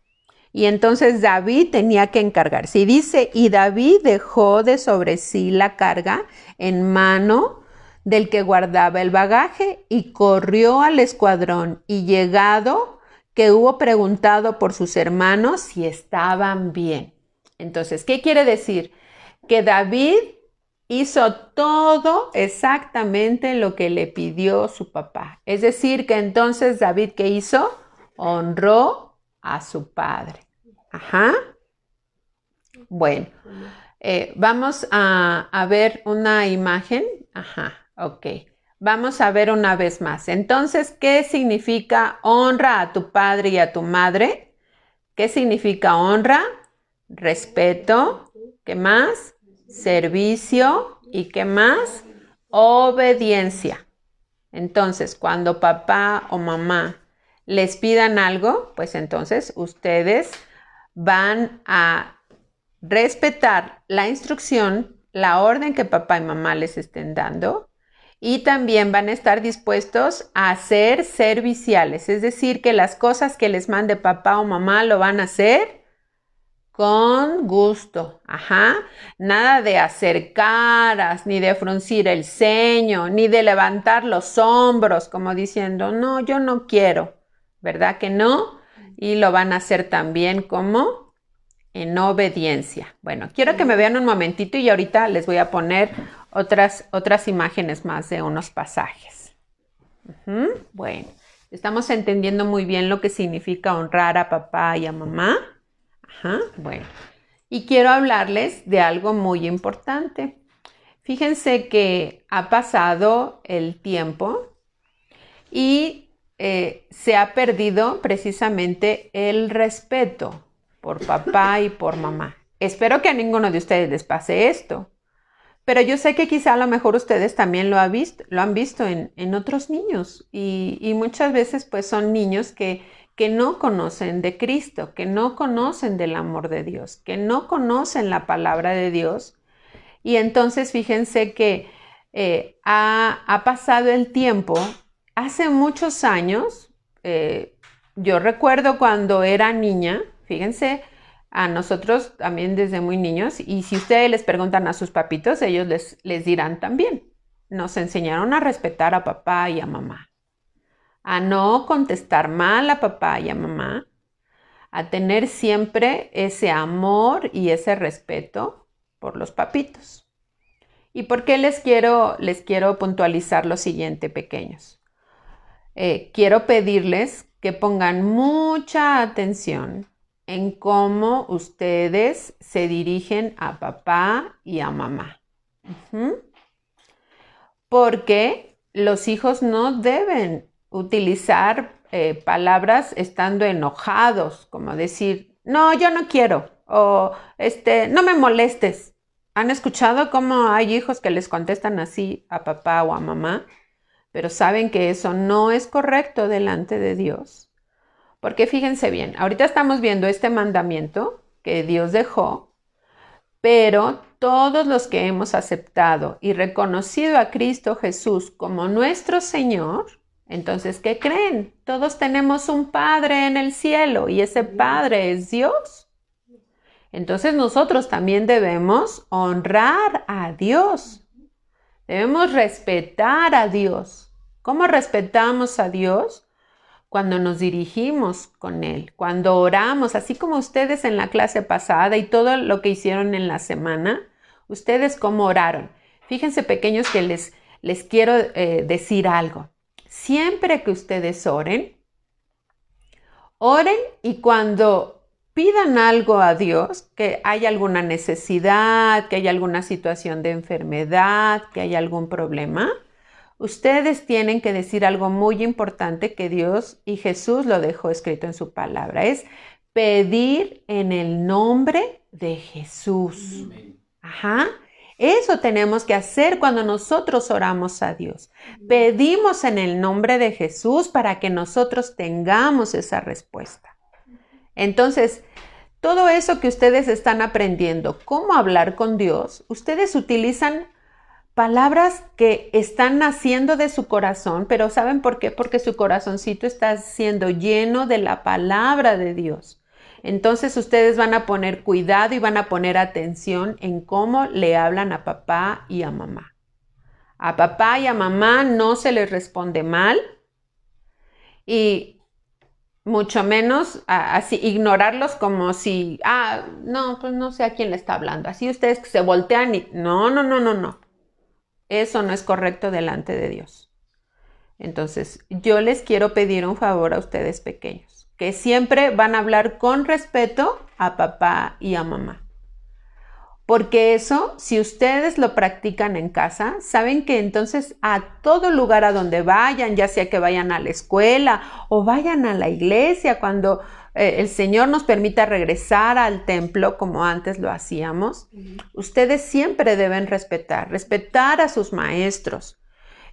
S9: Y entonces David tenía que encargarse. Y dice, y David dejó de sobre sí la carga en mano del que guardaba el bagaje y corrió al escuadrón. Y llegado, que hubo preguntado por sus hermanos si estaban bien. Entonces, ¿qué quiere decir? Que David hizo todo exactamente lo que le pidió su papá. Es decir, que entonces David, ¿qué hizo? Honró a su padre. Ajá. Bueno, vamos a ver una imagen. Ajá, ok. Vamos a ver una vez más. Entonces, ¿qué significa honra a tu padre y a tu madre? ¿Qué significa honra? Respeto. ¿Qué más? Servicio. ¿Y qué más? Obediencia. Entonces, cuando papá o mamá les pidan algo, pues entonces ustedes van a respetar la instrucción, la orden que papá y mamá les estén dando, y también van a estar dispuestos a ser serviciales, es decir, que las cosas que les mande papá o mamá lo van a hacer con gusto. Ajá. Nada de hacer caras, ni de fruncir el ceño, ni de levantar los hombros como diciendo, no, yo no quiero, ¿verdad que no? Y lo van a hacer también como en obediencia. Bueno, quiero que me vean un momentito y ahorita les voy a poner otras imágenes más de unos pasajes. Bueno, estamos entendiendo muy bien lo que significa honrar a papá y a mamá. Ajá, bueno. Y quiero hablarles de algo muy importante. Fíjense que ha pasado el tiempo y se ha perdido precisamente el respeto por papá y por mamá. Espero que a ninguno de ustedes les pase esto. Pero yo sé que quizá a lo mejor ustedes también lo han visto en otros niños. Y muchas veces pues son niños que no conocen de Cristo, que no conocen del amor de Dios, que no conocen la palabra de Dios. Y entonces fíjense que ha pasado el tiempo. Hace muchos años, yo recuerdo cuando era niña, fíjense, a nosotros también desde muy niños, y si ustedes les preguntan a sus papitos, ellos les dirán también. Nos enseñaron a respetar a papá y a mamá, a no contestar mal a papá y a mamá, a tener siempre ese amor y ese respeto por los papitos. ¿Y por qué les quiero puntualizar lo siguiente, pequeños? Quiero pedirles que pongan mucha atención en cómo ustedes se dirigen a papá y a mamá. Porque los hijos no deben utilizar palabras estando enojados, como decir, no, yo no quiero, o no me molestes. ¿Han escuchado cómo hay hijos que les contestan así a papá o a mamá? Pero saben que eso no es correcto delante de Dios. Porque fíjense bien, ahorita estamos viendo este mandamiento que Dios dejó, pero todos los que hemos aceptado y reconocido a Cristo Jesús como nuestro Señor, entonces, ¿qué creen? Todos tenemos un Padre en el cielo y ese Padre es Dios. Entonces nosotros también debemos honrar a Dios, debemos respetar a Dios. ¿Cómo respetamos a Dios? Cuando nos dirigimos con Él, cuando oramos, así como ustedes en la clase pasada y todo lo que hicieron en la semana, ustedes cómo oraron. Fíjense, pequeños, que les quiero decir algo. Siempre que ustedes oren y cuando pidan algo a Dios, que haya alguna necesidad, que haya alguna situación de enfermedad, que haya algún problema, ustedes tienen que decir algo muy importante que Dios y Jesús lo dejó escrito en su palabra. Es pedir en el nombre de Jesús. Ajá. Eso tenemos que hacer cuando nosotros oramos a Dios. Pedimos en el nombre de Jesús para que nosotros tengamos esa respuesta. Entonces, todo eso que ustedes están aprendiendo, cómo hablar con Dios, ustedes utilizan palabras que están naciendo de su corazón, pero ¿saben por qué? Porque su corazoncito está siendo lleno de la palabra de Dios. Entonces ustedes van a poner cuidado y van a poner atención en cómo le hablan a papá y a mamá. A papá y a mamá no se les responde mal y mucho menos así ignorarlos como si, no, pues no sé a quién le está hablando. Así ustedes que se voltean y no. Eso no es correcto delante de Dios. Entonces, yo les quiero pedir un favor a ustedes pequeños, que siempre van a hablar con respeto a papá y a mamá. Porque eso, si ustedes lo practican en casa, saben que entonces a todo lugar a donde vayan, ya sea que vayan a la escuela o vayan a la iglesia, cuando el Señor nos permita regresar al templo como antes lo hacíamos, ustedes siempre deben respetar a sus maestros.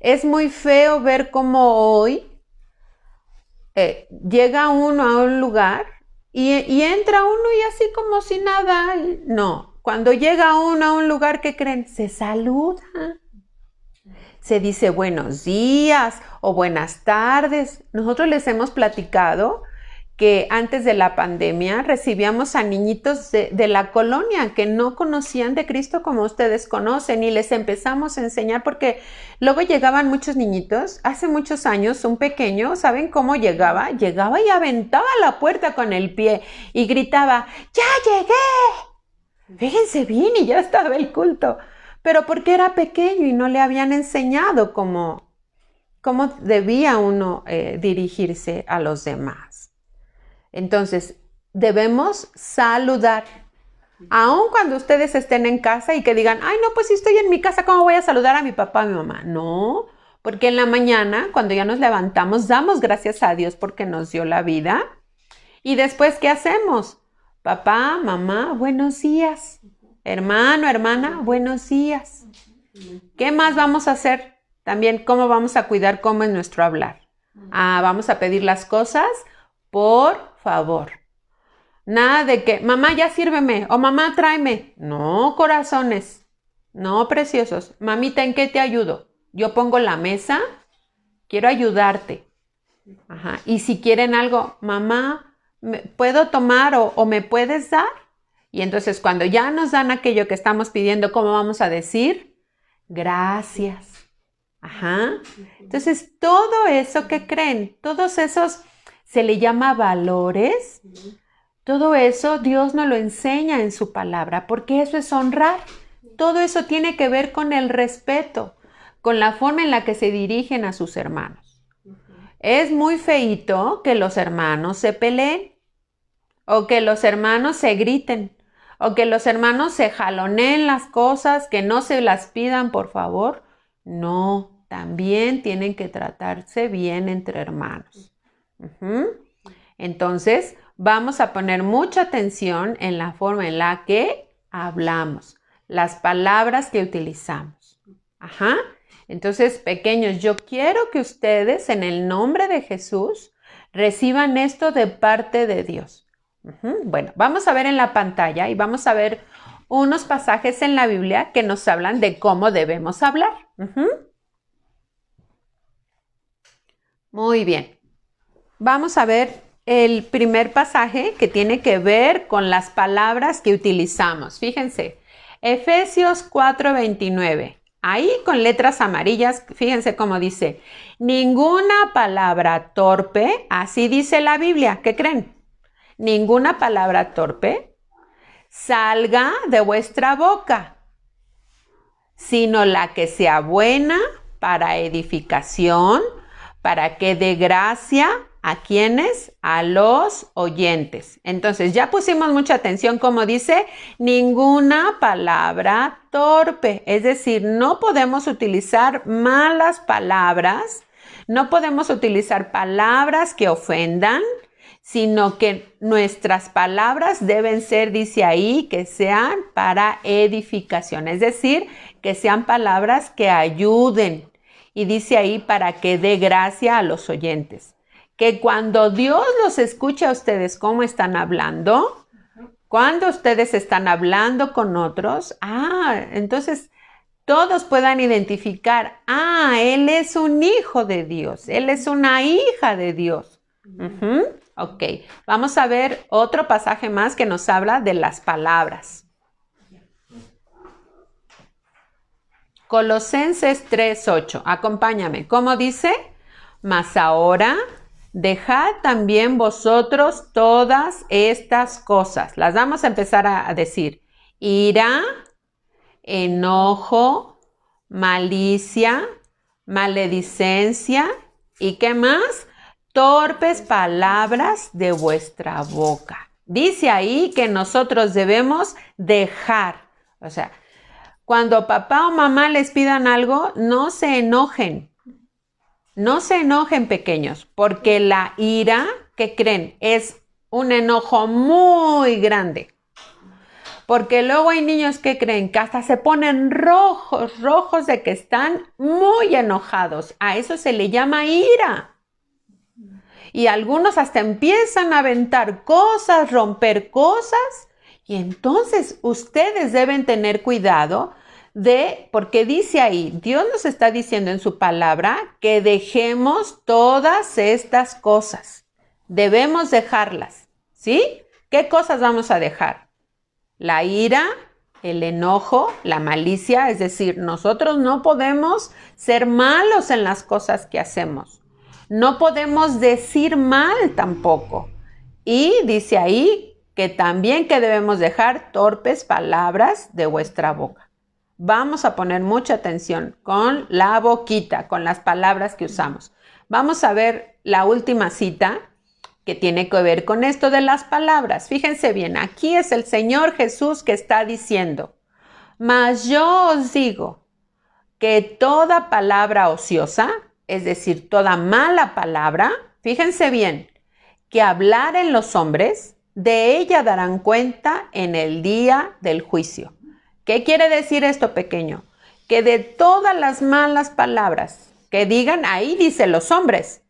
S9: Es muy feo ver cómo hoy llega uno a un lugar y entra uno y así como si nada. No, cuando llega uno a un lugar, ¿qué creen? Se saluda. Se dice buenos días o buenas tardes. Nosotros les hemos platicado que antes de la pandemia recibíamos a niñitos de la colonia que no conocían de Cristo como ustedes conocen y les empezamos a enseñar porque luego llegaban muchos niñitos. Hace muchos años un pequeño, ¿saben cómo llegaba? Llegaba y aventaba la puerta con el pie y gritaba, ¡ya llegué! Fíjense bien, y ya estaba el culto. Pero porque era pequeño y no le habían enseñado cómo debía uno dirigirse a los demás. Entonces, debemos saludar. Aun cuando ustedes estén en casa y que digan, ay, no, pues si estoy en mi casa, ¿cómo voy a saludar a mi papá, a mi mamá? No, porque en la mañana, cuando ya nos levantamos, damos gracias a Dios porque nos dio la vida. Y después, ¿qué hacemos? Papá, mamá, buenos días. Hermano, hermana, buenos días. ¿Qué más vamos a hacer? También, ¿cómo vamos a cuidar cómo es nuestro hablar? Vamos a pedir las cosas, por favor. Nada de que, mamá, ya sírveme, o mamá, tráeme. No, corazones. No, preciosos. Mamita, ¿en qué te ayudo? Yo pongo la mesa, quiero ayudarte. Ajá. Y si quieren algo, mamá, ¿puedo tomar o me puedes dar? Y entonces cuando ya nos dan aquello que estamos pidiendo, ¿cómo vamos a decir? Gracias. Ajá. Entonces todo eso que creen, todos esos se le llama valores. Todo eso Dios nos lo enseña en su palabra, porque eso es honrar. Todo eso tiene que ver con el respeto, con la forma en la que se dirigen a sus hermanos. Es muy feíto que los hermanos se peleen, o que los hermanos se griten, o que los hermanos se jaloneen las cosas, que no se las pidan, por favor. No, también tienen que tratarse bien entre hermanos. Entonces, vamos a poner mucha atención en la forma en la que hablamos, las palabras que utilizamos. Ajá. Entonces, pequeños, yo quiero que ustedes, en el nombre de Jesús, reciban esto de parte de Dios. Bueno, vamos a ver en la pantalla y vamos a ver unos pasajes en la Biblia que nos hablan de cómo debemos hablar. Muy bien. Vamos a ver el primer pasaje que tiene que ver con las palabras que utilizamos. Fíjense, Efesios 4:29. Ahí con letras amarillas, fíjense cómo dice, ninguna palabra torpe, así dice la Biblia, ¿qué creen? Ninguna palabra torpe salga de vuestra boca, sino la que sea buena para edificación, para que dé gracia ¿a quiénes? A los oyentes. Entonces, ya pusimos mucha atención, como dice, ninguna palabra torpe. Es decir, no podemos utilizar malas palabras, no podemos utilizar palabras que ofendan, sino que nuestras palabras deben ser, dice ahí, que sean para edificación. Es decir, que sean palabras que ayuden. Y dice ahí, para que dé gracia a los oyentes. Que cuando Dios los escuche a ustedes cómo están hablando, cuando ustedes están hablando con otros, entonces todos puedan identificar, Él es un hijo de Dios, Él es una hija de Dios. Ok, vamos a ver otro pasaje más que nos habla de las palabras. Colosenses 3:8, acompáñame. ¿Cómo dice? Mas ahora dejad también vosotros todas estas cosas. Las vamos a empezar a decir. Ira, enojo, malicia, maledicencia y ¿qué más? Torpes palabras de vuestra boca. Dice ahí que nosotros debemos dejar. O sea, cuando papá o mamá les pidan algo, no se enojen. No se enojen, pequeños, porque la ira, ¿qué creen? Es un enojo muy grande. Porque luego hay niños que creen que hasta se ponen rojos de que están muy enojados. A eso se le llama ira. Y algunos hasta empiezan a aventar cosas, romper cosas. Y entonces ustedes deben tener cuidado porque dice ahí, Dios nos está diciendo en su palabra que dejemos todas estas cosas. Debemos dejarlas, ¿sí? ¿Qué cosas vamos a dejar? La ira, el enojo, la malicia, es decir, nosotros no podemos ser malos en las cosas que hacemos. No podemos decir mal tampoco. Y dice ahí que también que debemos dejar torpes palabras de vuestra boca. Vamos a poner mucha atención con la boquita, con las palabras que usamos. Vamos a ver la última cita que tiene que ver con esto de las palabras. Fíjense bien, aquí es el Señor Jesús que está diciendo, mas yo os digo que toda palabra ociosa, es decir, toda mala palabra, fíjense bien, que hablaren los hombres, de ella darán cuenta en el día del juicio. ¿Qué quiere decir esto, pequeño? Que de todas las malas palabras que digan, ahí dice los hombres,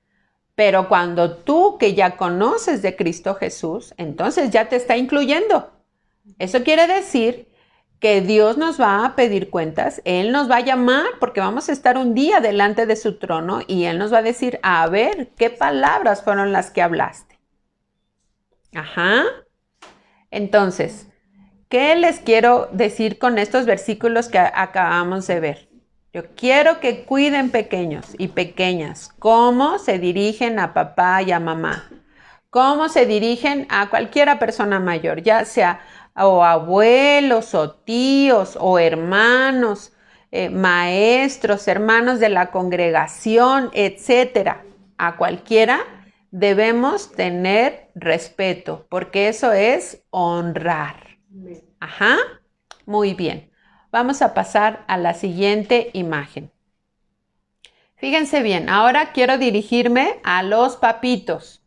S9: pero cuando tú que ya conoces de Cristo Jesús, entonces ya te está incluyendo. Eso quiere decir que Dios nos va a pedir cuentas, Él nos va a llamar porque vamos a estar un día delante de su trono y Él nos va a decir, a ver, ¿qué palabras fueron las que hablaste? Ajá. Entonces, ¿qué les quiero decir con estos versículos que acabamos de ver? Yo quiero que cuiden pequeños y pequeñas cómo se dirigen a papá y a mamá, cómo se dirigen a cualquiera persona mayor, ya sea o abuelos o tíos o hermanos, maestros, hermanos de la congregación, etcétera. A cualquiera debemos tener respeto, porque eso es honrar. Ajá, muy bien. Vamos a pasar a la siguiente imagen. Fíjense bien, ahora quiero dirigirme a los papitos.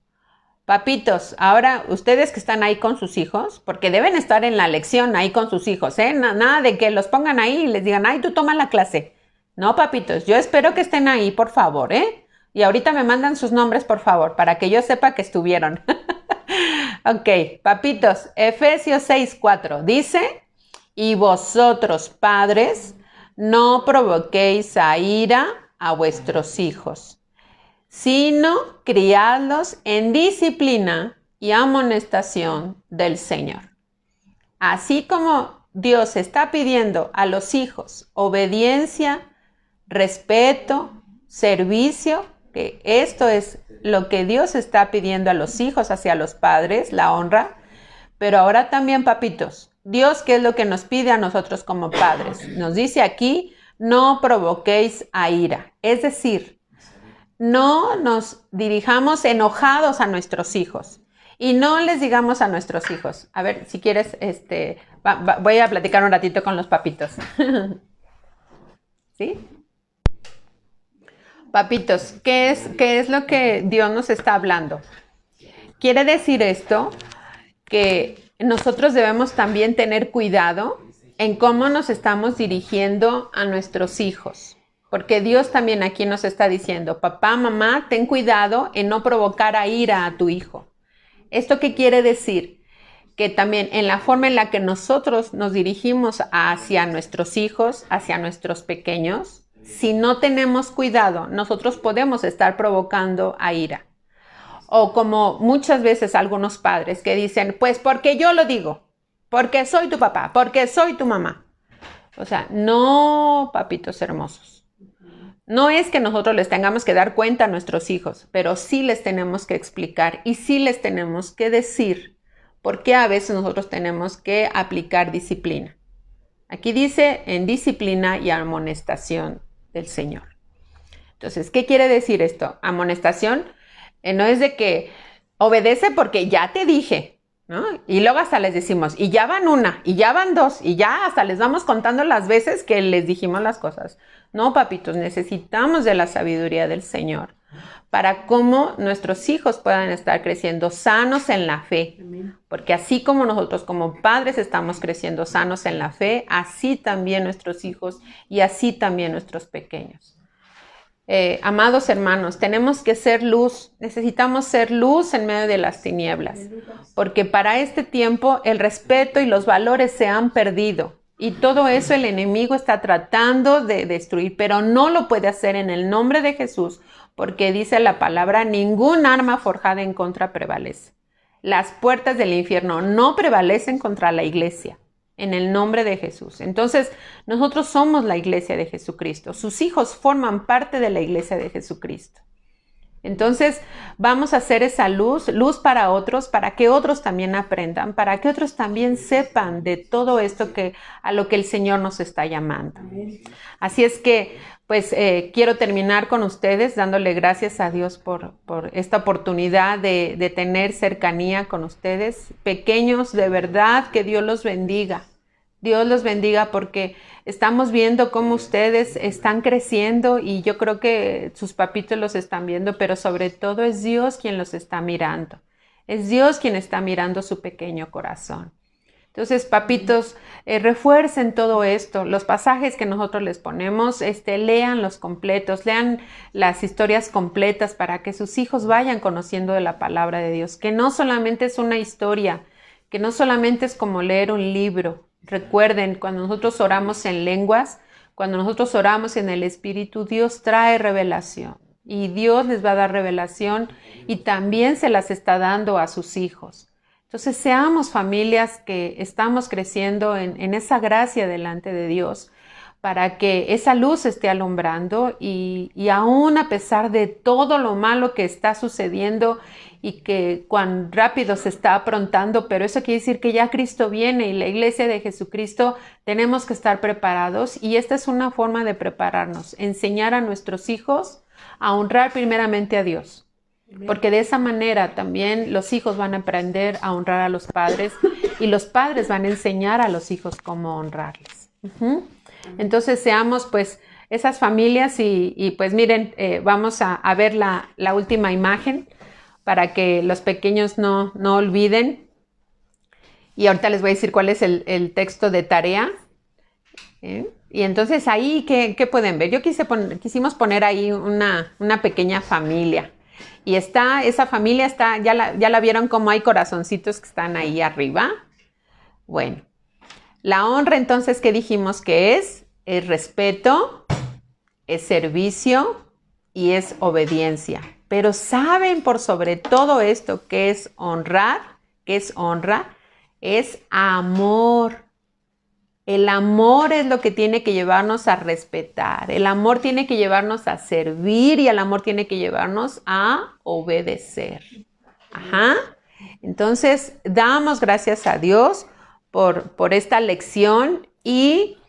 S9: Papitos, ahora ustedes que están ahí con sus hijos, porque deben estar en la lección ahí con sus hijos, ¿eh? Nada de que los pongan ahí y les digan, ay, tú toma la clase. No, papitos, yo espero que estén ahí, por favor, ¿eh? Y ahorita me mandan sus nombres, por favor, para que yo sepa que estuvieron. Ok, papitos, Efesios 6:4 dice, y vosotros, padres, no provoquéis a ira a vuestros hijos, sino criadlos en disciplina y amonestación del Señor. Así como Dios está pidiendo a los hijos obediencia, respeto, servicio, que esto es lo que Dios está pidiendo a los hijos hacia los padres, la honra, pero ahora también, papitos, Dios, ¿qué es lo que nos pide a nosotros como padres? Nos dice aquí, no provoquéis a ira, es decir, no nos dirijamos enojados a nuestros hijos y no les digamos a nuestros hijos, a ver, si quieres, voy a platicar un ratito con los papitos. ¿Sí? Papitos, ¿qué es lo que Dios nos está hablando? Quiere decir esto que nosotros debemos también tener cuidado en cómo nos estamos dirigiendo a nuestros hijos. Porque Dios también aquí nos está diciendo, papá, mamá, ten cuidado en no provocar a ira a tu hijo. ¿Esto qué quiere decir? Que también en la forma en la que nosotros nos dirigimos hacia nuestros hijos, hacia nuestros pequeños, si no tenemos cuidado, nosotros podemos estar provocando a ira. O como muchas veces algunos padres que dicen, pues porque yo lo digo, porque soy tu papá, porque soy tu mamá. O sea, no, papitos hermosos. No es que nosotros les tengamos que dar cuenta a nuestros hijos, pero sí les tenemos que explicar y sí les tenemos que decir por qué a veces nosotros tenemos que aplicar disciplina. Aquí dice en disciplina y amonestación del Señor. Entonces, ¿qué quiere decir esto? Amonestación no es de que obedece porque ya te dije, ¿no? Y luego hasta les decimos, y ya van una, y ya van dos, y ya hasta les vamos contando las veces que les dijimos las cosas. No, papitos, necesitamos de la sabiduría del Señor para cómo nuestros hijos puedan estar creciendo sanos en la fe. Porque así como nosotros como padres estamos creciendo sanos en la fe, así también nuestros hijos y así también nuestros pequeños. Amados hermanos, tenemos que ser luz, necesitamos ser luz en medio de las tinieblas, porque para este tiempo el respeto y los valores se han perdido y todo eso el enemigo está tratando de destruir, pero no lo puede hacer en el nombre de Jesús, porque dice la palabra, ningún arma forjada en contra prevalece. Las puertas del infierno no prevalecen contra la iglesia. En el nombre de Jesús. Entonces, nosotros somos la iglesia de Jesucristo. Sus hijos forman parte de la iglesia de Jesucristo. Entonces, vamos a hacer esa luz para otros, para que otros también aprendan, para que otros también sepan de todo esto a lo que el Señor nos está llamando. Así es que, pues, quiero terminar con ustedes dándole gracias a Dios por esta oportunidad de tener cercanía con ustedes. Pequeños, de verdad, que Dios los bendiga. Dios los bendiga porque estamos viendo cómo ustedes están creciendo y yo creo que sus papitos los están viendo, pero sobre todo es Dios quien los está mirando. Es Dios quien está mirando su pequeño corazón. Entonces, papitos, refuercen todo esto. Los pasajes que nosotros les ponemos, lean los completos, lean las historias completas para que sus hijos vayan conociendo de la palabra de Dios, que no solamente es una historia, que no solamente es como leer un libro. Recuerden, cuando nosotros oramos en lenguas, cuando nosotros oramos en el Espíritu, Dios trae revelación y Dios les va a dar revelación y también se las está dando a sus hijos. Entonces, seamos familias que estamos creciendo en esa gracia delante de Dios para que esa luz esté alumbrando y aún a pesar de todo lo malo que está sucediendo y que cuán rápido se está aprontando, pero eso quiere decir que ya Cristo viene y la iglesia de Jesucristo tenemos que estar preparados y esta es una forma de prepararnos, enseñar a nuestros hijos a honrar primeramente a Dios. Porque de esa manera también los hijos van a aprender a honrar a los padres y los padres van a enseñar a los hijos cómo honrarles. Entonces seamos pues esas familias y pues miren, vamos a ver la última imagen para que los pequeños no olviden. Y ahorita les voy a decir cuál es el texto de tarea. Y entonces ahí, ¿qué pueden ver? Quisimos poner ahí una pequeña familia. Y esa familia ya la vieron como hay corazoncitos que están ahí arriba. Bueno, la honra entonces, ¿qué dijimos que es? Es respeto, es servicio y es obediencia. Pero ¿saben por sobre todo esto qué es honrar? ¿Qué es honra? Es amor. El amor es lo que tiene que llevarnos a respetar. El amor tiene que llevarnos a servir y el amor tiene que llevarnos a obedecer. Entonces, damos gracias a Dios por esta lección y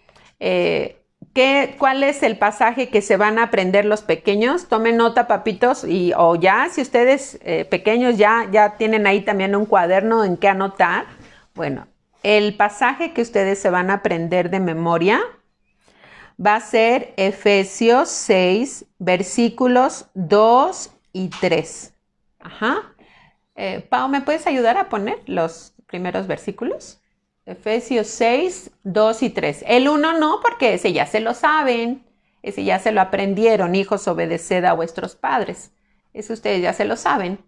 S9: ¿cuál es el pasaje que se van a aprender los pequeños? Tomen nota, papitos, o ya, si ustedes pequeños ya tienen ahí también un cuaderno en que anotar. Bueno, el pasaje que ustedes se van a aprender de memoria va a ser Efesios 6, versículos 2 y 3. Pau, ¿me puedes ayudar a poner los primeros versículos? Efesios 6, 2 y 3. El 1 no, porque ese ya se lo saben. Ese ya se lo aprendieron. Hijos, obedeced a vuestros padres. Ese ustedes ya se lo saben.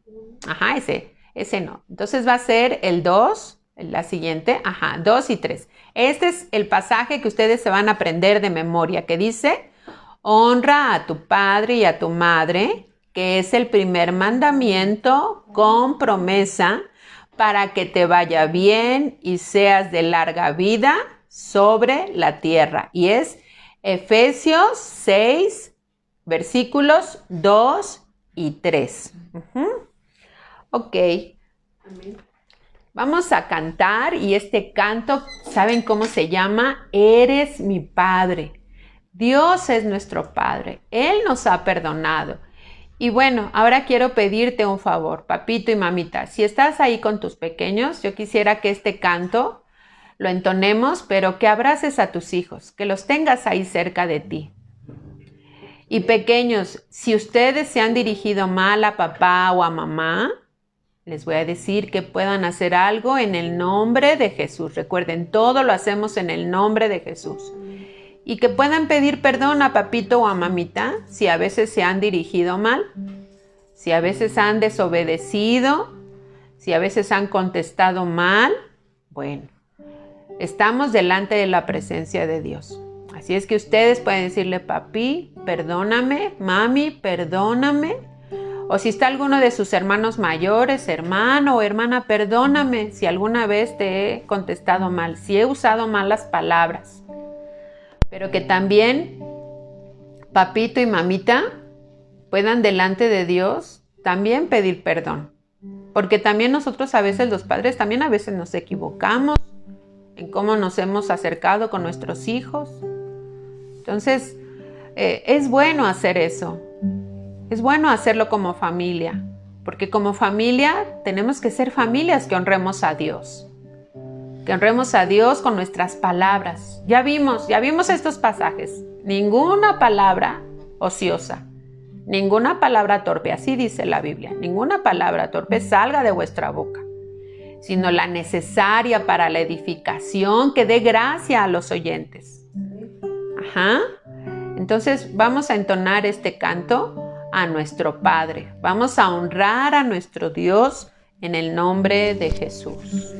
S9: Ese no. Entonces va a ser el 2. La siguiente, 2 y 3. Este es el pasaje que ustedes se van a aprender de memoria, que dice, honra a tu padre y a tu madre, que es el primer mandamiento con promesa para que te vaya bien y seas de larga vida sobre la tierra. Y es Efesios 6, versículos 2 y 3. Ok. Amén. Vamos a cantar y este canto, ¿saben cómo se llama? Eres mi Padre. Dios es nuestro Padre. Él nos ha perdonado. Y bueno, ahora quiero pedirte un favor, papito y mamita. Si estás ahí con tus pequeños, yo quisiera que este canto lo entonemos, pero que abraces a tus hijos, que los tengas ahí cerca de ti. Y pequeños, si ustedes se han dirigido mal a papá o a mamá, les voy a decir que puedan hacer algo en el nombre de Jesús. Recuerden, todo lo hacemos en el nombre de Jesús. Y que puedan pedir perdón a papito o a mamita si a veces se han dirigido mal, si a veces han desobedecido, si a veces han contestado mal. Bueno, estamos delante de la presencia de Dios. Así es que ustedes pueden decirle, papi, perdóname, mami, perdóname. O si está alguno de sus hermanos mayores, hermano o hermana, perdóname si alguna vez te he contestado mal, si he usado malas palabras. Pero que también papito y mamita puedan delante de Dios también pedir perdón. Porque también nosotros a veces, los padres, también a veces nos equivocamos en cómo nos hemos acercado con nuestros hijos. Entonces, es bueno hacer eso. Es bueno hacerlo como familia, porque como familia tenemos que ser familias que honremos a Dios. Que honremos a Dios con nuestras palabras. Ya vimos estos pasajes. Ninguna palabra ociosa. Ninguna palabra torpe, así dice la Biblia, ninguna palabra torpe salga de vuestra boca, sino la necesaria para la edificación que dé gracia a los oyentes. Ajá. Entonces vamos a entonar este canto a nuestro Padre. Vamos a honrar a nuestro Dios en el nombre de Jesús.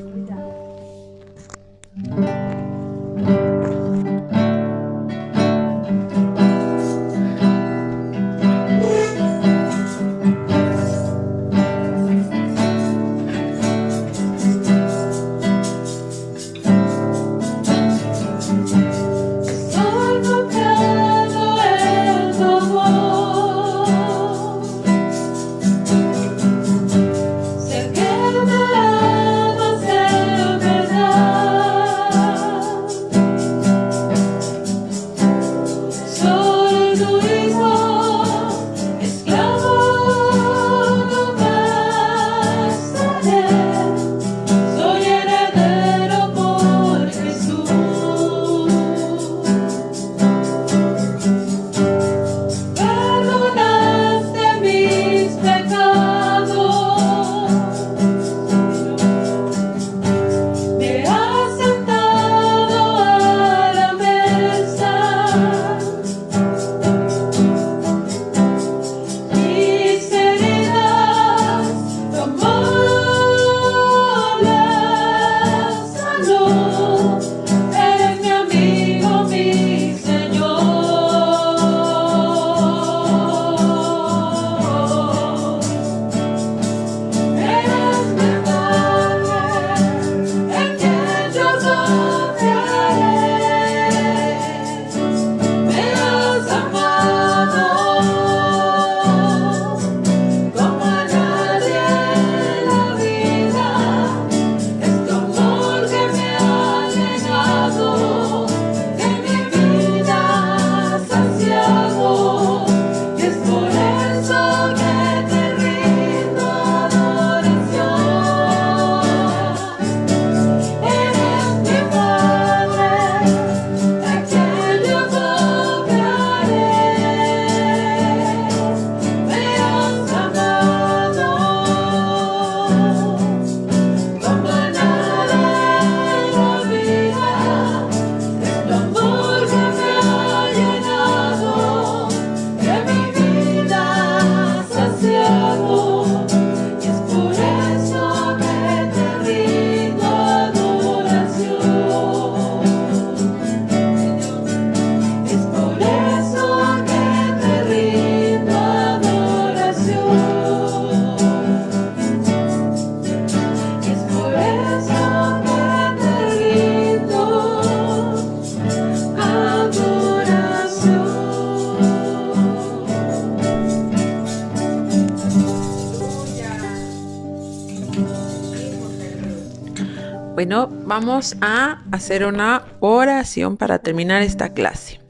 S9: Bueno, vamos a hacer una oración para terminar esta clase.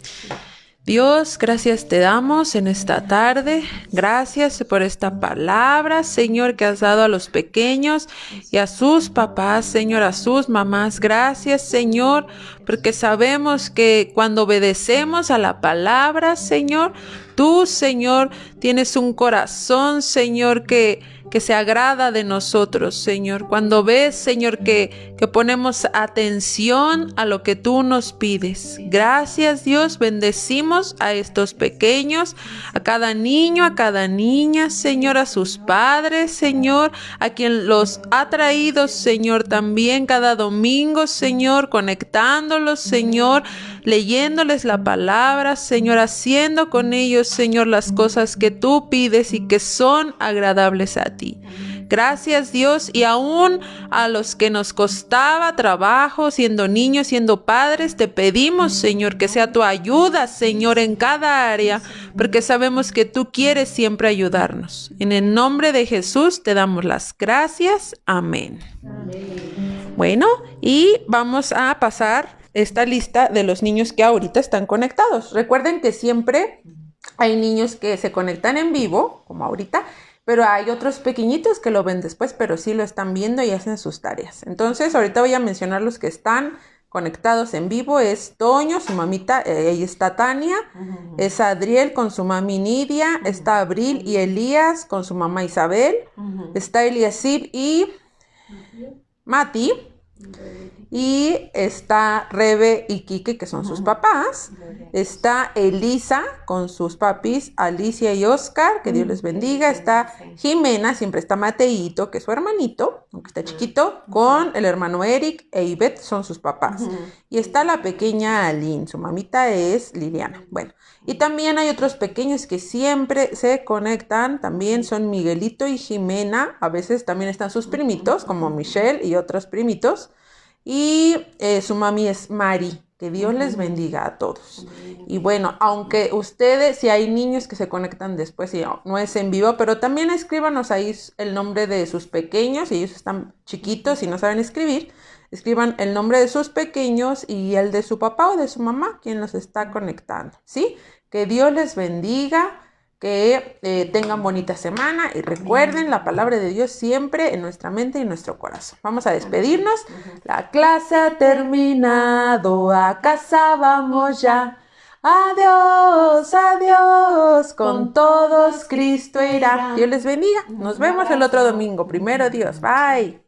S9: Dios, gracias te damos en esta tarde. Gracias por esta palabra, Señor, que has dado a los pequeños y a sus papás, Señor, a sus mamás. Gracias, Señor, porque sabemos que cuando obedecemos a la palabra, Señor, tú, Señor, tienes un corazón, Señor, que se agrada de nosotros, Señor. Cuando ves, Señor, que ponemos atención a lo que tú nos pides. Gracias, Dios. Bendecimos a estos pequeños, a cada niño, a cada niña, Señor, a sus padres, Señor, a quien los ha traído, Señor, también cada domingo, Señor, conectándolos, Señor, leyéndoles la palabra, Señor, haciendo con ellos, Señor, las cosas que tú pides y que son agradables a ti. Gracias, Dios, y aún a los que nos costaba trabajo, siendo niños, siendo padres, te pedimos, Señor, que sea tu ayuda, Señor, en cada área, porque sabemos que tú quieres siempre ayudarnos. En el nombre de Jesús te damos las gracias. Amén. Bueno, y vamos a pasar esta lista de los niños que ahorita están conectados. Recuerden que siempre hay niños que se conectan en vivo, como ahorita, pero hay otros pequeñitos que lo ven después, pero sí lo están viendo y hacen sus tareas. Entonces, ahorita voy a mencionar los que están
S1: conectados en vivo es Toño, su mamita, ahí está Tania, es Adriel con su mami Nidia, está Abril y Elías con su mamá Isabel, está Eliasib y Mati, y está Rebe y Quique, que son sus papás. Está Elisa con sus papis, Alicia y Oscar, que Dios les bendiga. Está Jimena, siempre está Mateito, que es su hermanito, aunque está chiquito, con el hermano Eric e Ivette, son sus papás. Y está la pequeña Aline, su mamita es Liliana. Bueno, y también hay otros pequeños que siempre se conectan, también son Miguelito y Jimena, a veces también están sus primitos, como Michelle y otros primitos. Y su mami es Mari. Que Dios les bendiga a todos. Y bueno, aunque ustedes, si hay niños que se conectan después, y no es en vivo, pero también escríbanos ahí el nombre de sus pequeños, si ellos están chiquitos y no saben escribir, escriban el nombre de sus pequeños y el de su papá o de su mamá, quien los está conectando, ¿sí? Que Dios les bendiga. Que tengan bonita semana y recuerden la palabra de Dios siempre en nuestra mente y en nuestro corazón. Vamos a despedirnos. La clase ha terminado, a casa vamos ya. Adiós, adiós, con todos Cristo irá. Dios les bendiga. Nos vemos el otro domingo. Primero Dios. Bye.